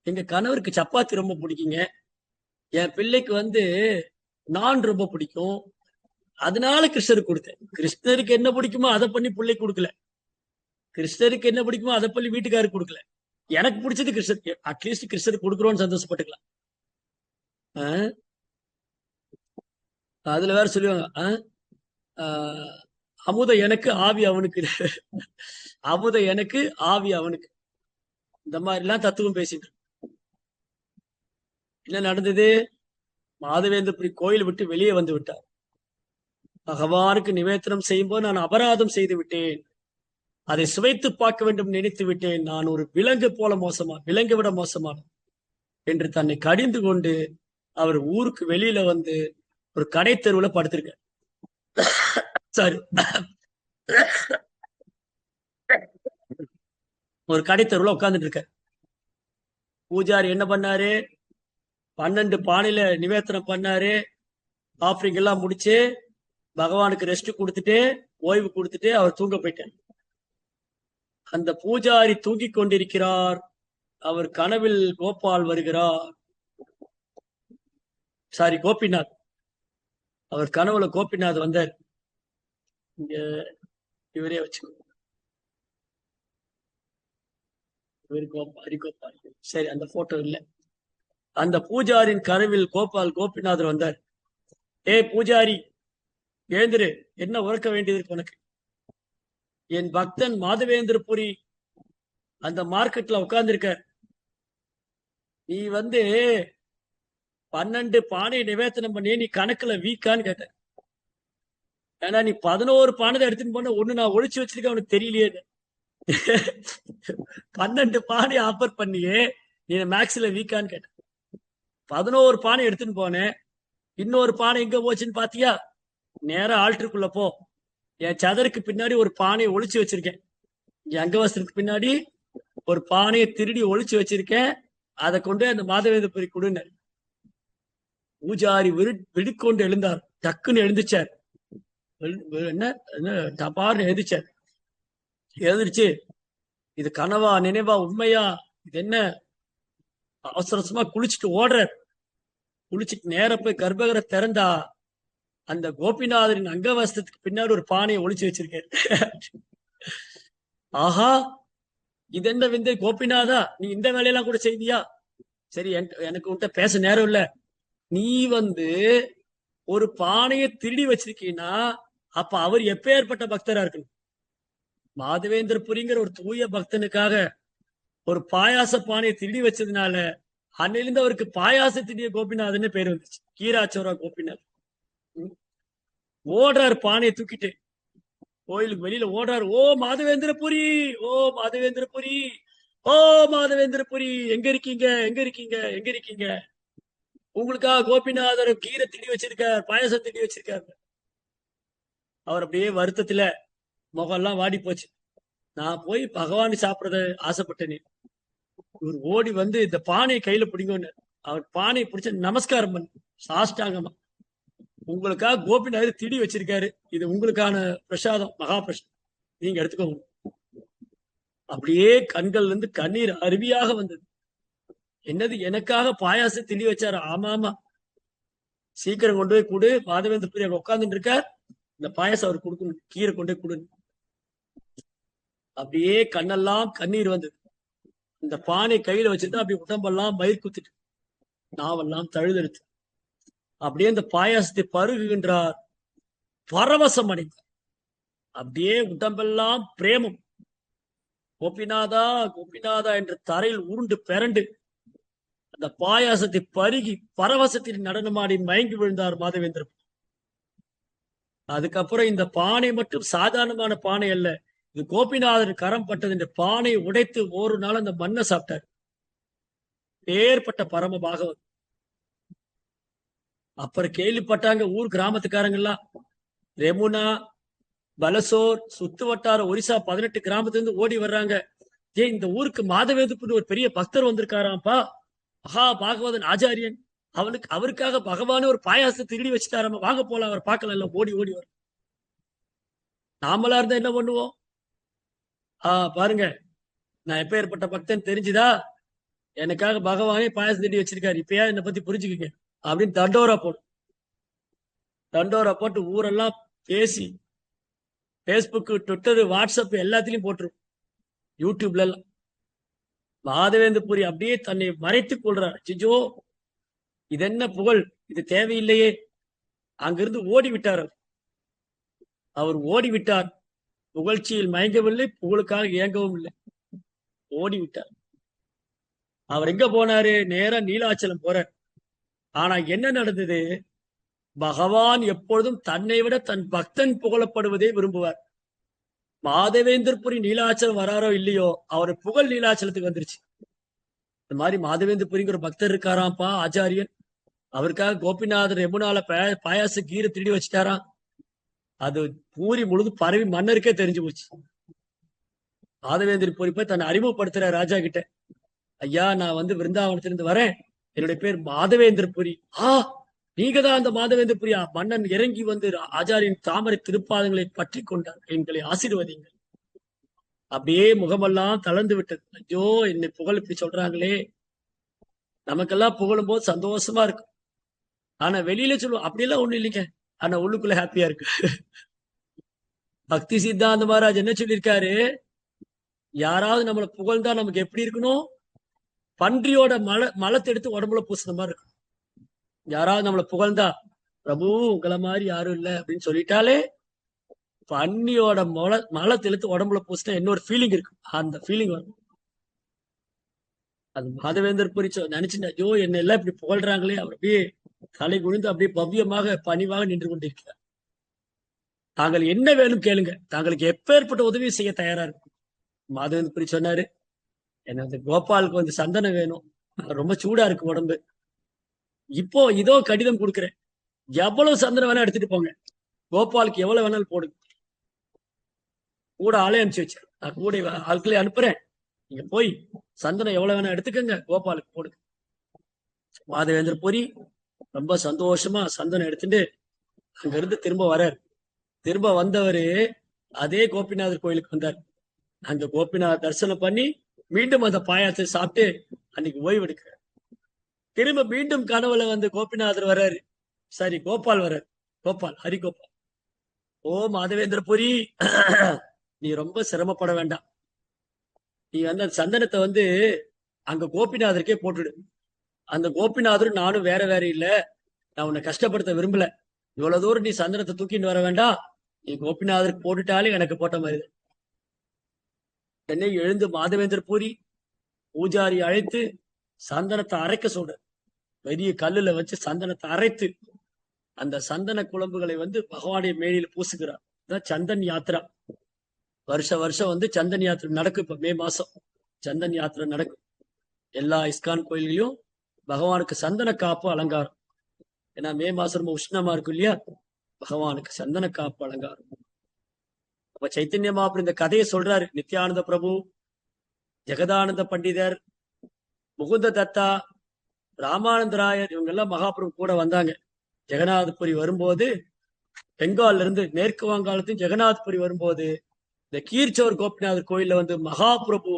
எங்க கணவருக்கு சப்பாத்தி ரொம்ப பிடிக்குங்க. என் பிள்ளைக்கு வந்து நான் ரொம்ப பிடிக்கும். அதனால கிருஷ்ணருக்கு கொடுத்தேன். கிருஷ்ணருக்கு என்ன பிடிக்குமோ அதை பண்ணி பிள்ளைக்கு கொடுக்கல. கிருஷ்ணருக்கு என்ன பிடிக்குமோ அதை பண்ணி வீட்டுக்காருக்கு கொடுக்கல. எனக்கு பிடிச்சது கிருஷ்ணருக்கு, அட்லீஸ்ட் கிருஷ்ணருக்கு கொடுக்குறோம்னு சந்தோஷப்பட்டுக்கலாம். அதுல வேற சொல்லுவாங்க, அமுத எனக்கு ஆவி அவனுக்கு, அமுத எனக்கு ஆவி அவனுக்கு. இந்த மாதிரி எல்லாம் தத்துவம் பேசிட்டு என்ன நடந்தது? மாதவேந்தர் கோயில் விட்டு வெளியே வந்து விட்டார். பகவானுக்கு நிவேதனம் செய்யும் போது நான் அபராதம் செய்து விட்டேன், அதை சுவைத்து பார்க்க வேண்டும் நினைத்து விட்டேன், நான் ஒரு விலங்கு போல மோசமா, விலங்கு விட மோசமான என்று தன்னை கடிந்து கொண்டு அவர் ஊருக்கு வெளியில வந்து ஒரு கடை தெருவுல படுத்திருக்க. சாரி, ஒரு கடை தெருவுல உட்கார்ந்துட்டு இருக்க. பூஜாரி என்ன பண்ணாரு? 12 பானையில நிவேதனம் பண்ணாரு. ஆஃபரிங் எல்லாம் முடிச்சு பகவானுக்கு ரெஸ்ட் கொடுத்துட்டு ஓய்வு கொடுத்துட்டு அவர் தூங்க போயிட்டார். அந்த பூஜாரி தூங்கிக் கொண்டிருக்கிறார். அவர் கனவில் கோபால் வருகிறார். சாரி, கோபிநாத். அவர் கனவுல கோபிநாத் வந்தார். இங்க இவரே வச்சுக்கோ, ஹரிகோபால். சரி, அந்த போட்டோ இல்ல. அந்த பூஜாரின் கனவில் கோபிநாதர் வந்தார். ஏ பூஜாரி, எழுந்திரு, என்ன உறக்க வேண்டியது இருக்கு உனக்கு? என் பக்தன் மாதவேந்திர புரி அந்த மார்க்கெட்ல உட்கார்ந்துருக்க. நீ வந்து 12 பானை நிவேதனம் பண்ணி நீ கணக்குல வீக்கான்னு கேட்ட. ஏன்னா நீ 11 பானை எடுத்துன்னு போன, ஒண்ணு நான் ஒழிச்சு வச்சிருக்கேன் உனக்கு தெரியலையே. 12 பானை ஆஃபர் பண்ணியே நீ மேக்ஸ்ல வீக்கான்னு கேட்ட. 11 பானை எடுத்துன்னு போனேன், இன்னொரு பானை எங்க போச்சுன்னு பாத்தியா? நேரா ஆல்டருக்குள்ள போ, என் சதருக்கு பின்னாடி ஒரு பானையை ஒழிச்சு வச்சிருக்கேன். என் அங்கவஸ்திரத்துக்கு பின்னாடி ஒரு பானையை திருடி ஒழிச்சு வச்சிருக்கேன், அதை கொண்டு அந்த மாதவேந்திர புரி கொடுங்க. பூஜாரி விடுக்கொண்டு எழுந்தார். டக்குன்னு எழுந்துச்சார். என்ன டபார்னு எழுந்துச்சார். எழுந்துருச்சு, இது கனவா நினைவா உண்மையா, இது என்ன? அவசரமா குளிச்சுட்டு ஓடுற. குளிச்சுட்டு நேர போய் கர்ப்பகிர திறந்தா அந்த கோபிநாதரின் அங்கவஸ்திரத்துக்கு பின்னாடி ஒரு பானையை ஒளிச்சு வச்சிருக்காரு. ஆஹா, இது என்ன விந்தை கோபிநாதா, நீ இந்த வேலையெல்லாம் கூட செய்தியா? சரி, எனக்கு உன்கிட்ட பேச நேரம் இல்ல. நீ ஒரு பானையை திருடி வச்சிருக்கீன்னா அப்ப அவர் எப்பேற்பட்ட பக்தரா இருக்கணும். மாதவேந்திர புரிங்கிற ஒரு தூய பக்தனுக்காக ஒரு பாயாச பானையை திருடி வச்சதுனால அன்னிலிருந்து அவருக்கு பாயாச திடிய கோபிநாதன்னு பேர் வந்துச்சு. கீராச்சோரா கோபிநாத். ஓடுறாரு பானையை தூக்கிட்டு, கோயிலுக்கு வெளியில ஓடுறாரு. ஓ மாதவேந்திரபுரி, ஓ மாதவேந்திரபுரி, ஓ மாதவேந்திரபுரி, எங்க இருக்கீங்க, எங்க இருக்கீங்க, எங்க இருக்கீங்க? உங்களுக்காக கோபிநாதர் கீரை திடி வச்சிருக்கார், பாயசம் திடி வச்சிருக்காரு. அவர் அப்படியே வருத்தத்துல முகம் எல்லாம் வாடி போச்சு. நான் போய் பகவான் சாப்பிடறத ஆசைப்பட்டேனே. இவர் ஓடி இந்த பானையை கையில பிடிங்கன்னு அவர் பானையை பிடிச்ச நமஸ்காரம் பண்ணு சாஷ்டாங்கமா. உங்களுக்காக கோபிநாதர் திடி வச்சிருக்காரு, இது உங்களுக்கான பிரசாதம், மகா பிரசாதம், நீங்க எடுத்துக்கோங்க. அப்படியே கண்கள்ல இருந்து கண்ணீர் அருவியாக வந்தது. என்னது, எனக்காக பாயாசம் திடி வச்சாரு? ஆமா ஆமா, சீக்கிரம் கொண்டு போய் கொடு. மாதவேந்திர புரி அங்க உட்கார்ந்துட்டு இருக்கார், இந்த பாயாசம் அவர் கொடுக்கணும், கீரை கொண்டு போய் கொடு. அப்படியே கண்ணெல்லாம் கண்ணீர் வந்தது. இந்த பானை கையில வச்சுட்டு அப்படி உடம்பெல்லாம் மயிர் குத்திட்டு நாவெல்லாம் தழுதெடுத்து அப்படியே இந்த பாயாசத்தை பருகுகின்றார். பரவசம் அடைந்தார். அப்படியே உடம்பெல்லாம் பிரேமம். கோபிநாதா கோபிநாதா என்று தரையில் உருண்டு பிறண்டு அந்த பாயாசத்தை பருகி பரவசத்தில் நடனமாடி மயங்கி விழுந்தார் மாதவேந்திரன். அதுக்கப்புறம் இந்த பானை மட்டும் சாதாரணமான பானை அல்ல, இது கோபிநாதர் கரம் பட்டது. இந்த பானையை உடைத்து ஒரு நாள் அந்த மண்ணை சாப்பிட்டார். ஏற்பட்ட பரம பாகவத். அப்புறம் கேள்விப்பட்டாங்க ஊர் கிராமத்துக்காரங்கெல்லாம், ரெமுனா, பலசோர், சுத்து வட்டார ஒரிசா 18 கிராமத்துல இருந்து ஓடி வர்றாங்க. இந்த ஊருக்கு மாதவேந்திரபுரி ஒரு பெரிய பக்தர் வந்திருக்காராம்ப்பா, மகா பாகவதன் ஆச்சாரியன், அவருக்காக பகவானே ஒரு பாயாசத்தை திருடி வச்சுட்டாராம, வாங்க போலாம், அவர் பார்க்கலாம். ஓடி ஓடி வரும். நாமளா இருந்தா என்ன பண்ணுவோம்? பாருங்க, நான் எப்ப ஏற்பட்ட பக்தன் தெரிஞ்சுதா, எனக்காக பகவானே பாயாசம் திருடி வச்சிருக்காரு, இப்பயா என்னை பத்தி புரிஞ்சுக்குங்க அப்படின்னு தண்டோரா போடும். தண்டோரா போட்டு ஊரெல்லாம் பேசி பேஸ்புக், ட்விட்டர், வாட்ஸ்அப் எல்லாத்திலையும் போட்டுரும், யூடியூப்ல எல்லாம். மாதவேந்திரபுரி அப்படியே தன்னை மறைத்துக் கொள்றார். சிஜோ, இது என்ன புகழ், இது தேவையில்லையே. அங்கிருந்து ஓடி விட்டார். அவர் ஓடி விட்டார். புகழ்ச்சியில் மயங்கவில்லை, புகழுக்காக இயங்கவும் இல்லை, ஓடி விட்டார். அவர் எங்க போனாரு? நேரா நீலாச்சலம் போறார். ஆனா என்ன நடந்தது? பகவான் எப்பொழுதும் தன்னை விட தன் பக்தன் புகழப்படுவதை விரும்புவார். மாதவேந்திரபுரி நீலாச்சலம் வராரோ இல்லையோ, அவர் புகழ் நீலாச்சலத்துக்கு வந்துருச்சு. இந்த மாதிரி மாதவேந்திரபுரிங்கிற ஒரு பக்தர் இருக்காராம்ப்பா, ஆச்சாரியன், அவருக்காக கோபிநாதர் யமுனால பாயாச கீரை திருடி வச்சுட்டாராம். அது பூரி முழுது பரவி மன்னருக்கே தெரிஞ்சு போச்சு. மாதவேந்திரபுரி போய் தன்னை அறிமுகப்படுத்துற ராஜா கிட்ட, ஐயா, நான் விருந்தாவனத்திலிருந்து வரேன், என்னுடைய பேர் மாதவேந்திரபுரி. நீங்க தான் அந்த மாதவேந்திரபுரியா? மன்னன் இறங்கி ஆச்சாரியின் தாமரை திருப்பாதங்களை பற்றி கொண்டார், எங்களை ஆசீர்வதிங்கள். அப்படியே முகமெல்லாம் தளர்ந்து விட்டது. ஐயோ, என்னை புகழ் இப்படி சொல்றாங்களே. நமக்கெல்லாம் புகழும் போது சந்தோஷமா இருக்கு. ஆனா வெளியில சொல்லுவோம் அப்படியெல்லாம் ஒண்ணு இல்லைங்க, ஆனா உள்ளுக்குள்ள ஹாப்பியா இருக்கு. பக்தி சித்தாந்த மகாராஜ் என்ன சொல்லியிருக்காரு? யாராவது நம்மளை புகழ்ந்தா நமக்கு எப்படி இருக்கணும்? பன்றியோட மலத்தை எடுத்து உடம்புல பூசின மாதிரி இருக்கும். யாராவது நம்மளை புகழ்ந்தா, பிரபு உங்களை மாதிரி யாரும் இல்லை அப்படின்னு சொல்லிட்டாலே, பன்னியோட மலத்தை எடுத்து உடம்புல பூசினா இன்னொரு ஃபீலிங் இருக்கு, அந்த ஃபீலிங் வரும். அது மாதவேந்திரபுரி நினைச்சுட்டா, ஐயோ, என்ன எல்லாம் இப்படி புகழ்றாங்களே. அவர் அப்படியே தலை குனிந்து அப்படியே பவ்யமாக பணிவாக நின்று கொண்டிருக்கிறார். தாங்கள் என்ன வேணும் கேளுங்க, தாங்களுக்கு எப்பேற்பட்ட உதவி செய்ய தயாரா இருக்கும். மாதவேந்திரபுரி சொன்னாரு, என்ன கோபாலுக்கு சந்தனம் வேணும், ரொம்ப சூடா இருக்கு உடம்பு, இப்போ இதோ கடிதம் கொடுக்குறேன், எவ்வளவு சந்தனம் வேணா எடுத்துட்டு போங்க, கோபாலுக்கு எவ்வளவு வேணாலும் போடுங்க. கூட ஆளே அனுப்பிச்சு வச்சேன், நான் கூட ஆட்களே அனுப்புறேன், நீங்க போய் சந்தனம் எவ்வளவு வேணா எடுத்துக்கங்க, கோபாலுக்கு போடுங்க. மாதவேந்திரபுரி ரொம்ப சந்தோஷமா சந்தனம் எடுத்துட்டு அங்க இருந்து திரும்ப வர்றார். திரும்ப வந்தவரு அதே கோபிநாதர் கோயிலுக்கு வந்தார். அங்க கோபிநாதர் தரிசனம் பண்ணி மீண்டும் அந்த பாயாசத்தை சாப்பிட்டு அன்னைக்கு ஓய்வு எடுக்கிறார். திரும்ப மீண்டும் கனவுல கோபிநாதர் வர்றாரு, சரி கோபால் வர்றாரு. கோபால், ஹரிகோபால். ஓ மாதவேந்திரபுரி, நீ ரொம்ப சிரமப்பட வேண்டாம். நீ வந்து அந்த சந்தனத்தை வந்து அங்க கோபிநாதருக்கே போட்டுடு. அந்த கோபிநாதரும் நானும் வேற வேற இல்ல. நான் உன்னை கஷ்டப்படுத்த விரும்பல. இவ்வளவு தூரம் நீ சந்தனத்தை தூக்கிட்டு வர வேண்டாம். நீ கோபிநாதருக்கு போட்டுட்டாலே எனக்கு போட்ட மாதிரி. என்னை எழுந்து மாதவேந்திரபுரி பூஜாரி அழைத்து சந்தனத்தை அரைக்க சொல்ற. பெரிய கல்லுல வச்சு சந்தனத்தை அரைத்து அந்த சந்தன குழம்புகளை வந்து பகவானுடைய மேனியில பூசுகிறார். சந்தன் யாத்திரா. வருஷம் வந்து சந்தன் யாத்திரை நடக்கும். இப்ப மே மாசம் சந்தன் யாத்திரை நடக்கும். எல்லா இஸ்கான் கோயில்களையும் பகவானுக்கு சந்தன காப்பு அலங்காரம். ஏன்னா மே மாசம் ரொம்ப உஷ்ணமா இருக்கும் இல்லையா, பகவானுக்கு சந்தன காப்பு அலங்காரம். அப்ப சைத்தன்ய மகாபிரபு இந்த கதையை சொல்றாரு. நித்யானந்த பிரபு, ஜெகதானந்த பண்டிதர், முகுந்த தத்தா, ராமானந்தராயர், இவங்க எல்லாம் மகாபிரபு கூட வந்தாங்க. ஜெகநாதபுரி வரும்போது, பெங்கால்ல இருந்து மேற்கு வங்காளத்தையும் ஜெகநாதபுரி வரும்போது இந்த கீர்ச்சோர் கோபிநாதர் கோயில்ல வந்து மகாபிரபு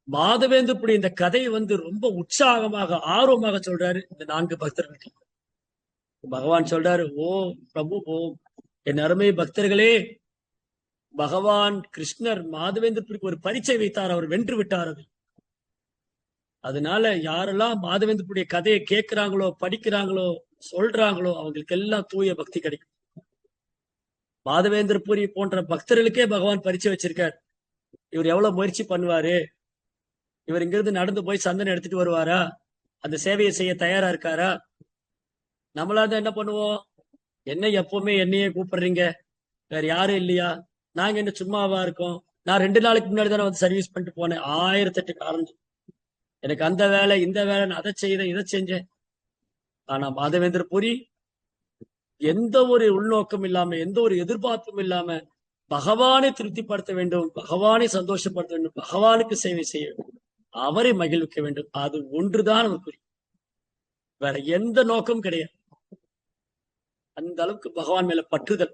மாதவேந்திரபுரி இந்த கதையை வந்து ரொம்ப உற்சாகமாக ஆர்வமாக சொல்றாரு இந்த 4 பக்தர்களுக்கு. பகவான் சொல்றாரு, ஓ பிரபு, ஓ என் அருமை பக்தர்களே, பகவான் கிருஷ்ணர் மாதவேந்திரபுரிக்கு ஒரு பரீட்சை வைத்தார். அவர் வென்று விட்டார். அது அதனால யாரெல்லாம் மாதவேந்திரபுரிய கதையை கேட்கிறாங்களோ, படிக்கிறாங்களோ, சொல்றாங்களோ, அவங்களுக்கு எல்லாம் தூய பக்தி கிடைக்கும். மாதவேந்திரபுரி போன்ற பக்தர்களுக்கே பகவான் பரீட்சை வச்சிருக்கார். இவர் எவ்வளவு முயற்சி பண்ணுவாரு, இவர் இங்கிருந்து நடந்து போய் சந்தனம் எடுத்துட்டு வருவாரா, அந்த சேவையை செய்ய தயாரா இருக்காரா? நம்மளா தான் என்ன பண்ணுவோம், என்ன எப்பவுமே என்னையே கூப்பிடுறீங்க, வேற யாரும் இல்லையா, நாங்க என்ன சும்மாவா இருக்கோம், நான் 2 நாளைக்கு முன்னாடி தானே வந்து சர்வீஸ் பண்ணிட்டு போனேன், 1008 காரணம், எனக்கு அந்த வேலை இந்த வேலை, நான் அதை செய்தேன் இதை செஞ்சேன். ஆனா மாதவேந்திரபுரி எந்த ஒரு உள்நோக்கம் இல்லாம, எந்த ஒரு எதிர்பார்ப்பும் இல்லாம பகவானை திருப்திப்படுத்த வேண்டும், பகவானை சந்தோஷப்படுத்த வேண்டும், பகவானுக்கு சேவை செய்ய வேண்டும், அவரை மகிழ்விக்க வேண்டும். அது ஒன்றுதான் நமக்கு குறி, வேற எந்த நோக்கம் கிடையாது. அந்த அளவுக்கு பகவான் மேல பற்றுதல்,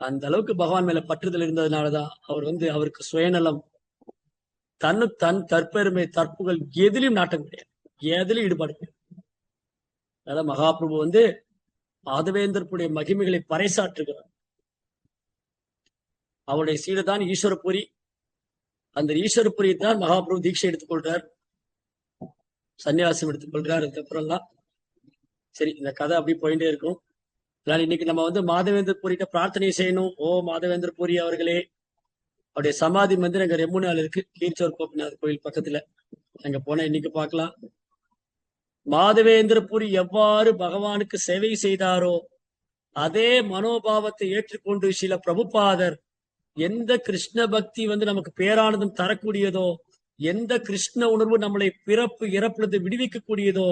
அந்த அளவுக்கு பகவான் மேல பற்றுதல் இருந்ததுனாலதான் அவர் வந்து அவருக்கு சுயநலம், தன் தற்பெருமை, தற்புகள் எதிலையும் நாட்டம் கிடையாது, எதிலும் ஈடுபாடு கிடையாது. அதான் மகாபிரபு வந்து மாதவேந்திரனுடைய மகிமைகளை பறைசாற்றுகிறார். அவருடைய சீடு தான் ஈஸ்வரபுரி. அந்த ஈஸ்வரபுரி தான் மகாபிரபு தீட்சை எடுத்துக்கொள்றார், சன்னியாசம் எடுத்துக்கொள்றார். அதுக்கப்புறம் எல்லாம் சரி, இந்த கதை அப்படி போயிட்டே இருக்கும். இன்னைக்கு நம்ம வந்து மாதவேந்திரபுரிட்ட பிரார்த்தனை செய்யணும். ஓ மாதவேந்திரபுரி அவர்களே, அவருடைய சமாதி மந்திரம் அங்க ரெமுனால இருக்கு, கீர்ச்சோர் கோபிநாத் கோயில் பக்கத்துல. அங்க போனா இன்னைக்கு பார்க்கலாம். மாதவேந்திரபுரி எவ்வாறு பகவானுக்கு சேவை செய்தாரோ அதே மனோபாவத்தை ஏற்றுக்கொண்டு சில பிரபுபாதர் எந்த கிருஷ்ண பக்தி வந்து நமக்கு பேரானந்தம் தரக்கூடியதோ, எந்த கிருஷ்ண உணர்வு நம்மளை பிறப்பு இறப்பிலிருந்து விடுவிக்கக்கூடியதோ,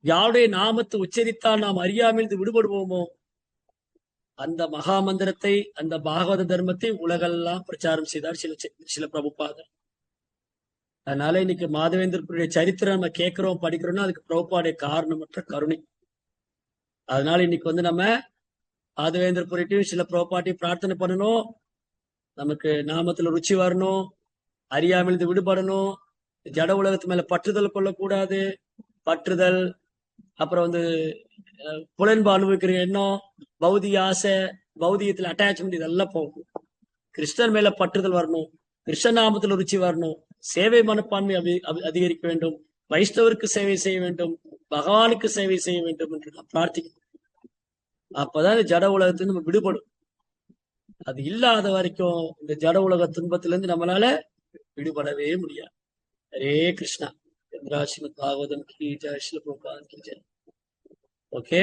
யாருடைய நாமத்தை உச்சரித்தால் நாம் அறியாமல் விடுபடுவோமோ, அந்த மகா மந்திரத்தை, அந்த பாகவத தர்மத்தை உலகெல்லாம் பிரச்சாரம் செய்தார் சில பிரபுபாதர். அதனால இன்னைக்கு மாதவேந்திரனுடைய சரித்திரம் நம்ம கேட்கிறோம், படிக்கிறோம்னா அதுக்கு பிரபுபாடைய காரணமற்ற கருணை. அதனால இன்னைக்கு வந்து நம்ம மாதவேந்திரபுரிட்டையும் சில பிரபுபாட்டையும் பிரார்த்தனை பண்ணணும். நமக்கு நாமத்துல ருச்சி வரணும், அறியாமல் விடுபடணும், ஜட உலகத்து மேல பற்றுதல் கொள்ளக்கூடாது. பற்றுதல், அப்புறம் வந்து புலன்பு அனுபவிக்கிற எண்ணம், பௌதிக ஆசை, பௌதிகத்துல அட்டாச்மெண்ட், இதெல்லாம் போகும். கிருஷ்ணன் மேல பற்றுதல் வரணும், கிருஷ்ண நாமத்துல ருச்சி வரணும், சேவை மனப்பான்மை அதிகரிக்க வேண்டும், வைஷ்ணவருக்கு சேவை செய்ய வேண்டும், பகவானுக்கு சேவை செய்ய வேண்டும் என்று நான் பிரார்த்திக்கிறேன். அப்பதான் இந்த ஜட உலகத்துல நம்ம விடுபடும். அது இல்லாத வரைக்கும் இந்த ஜட உலக துன்பத்திலிருந்து நம்மளால விடுபடவே முடியாது. ஹரே கிருஷ்ணா. ஸ்ரீமத் பாகவதம் கி ஜெய், ஸ்ரீல பிரபுபாத் கி ஜெய். ஓகே.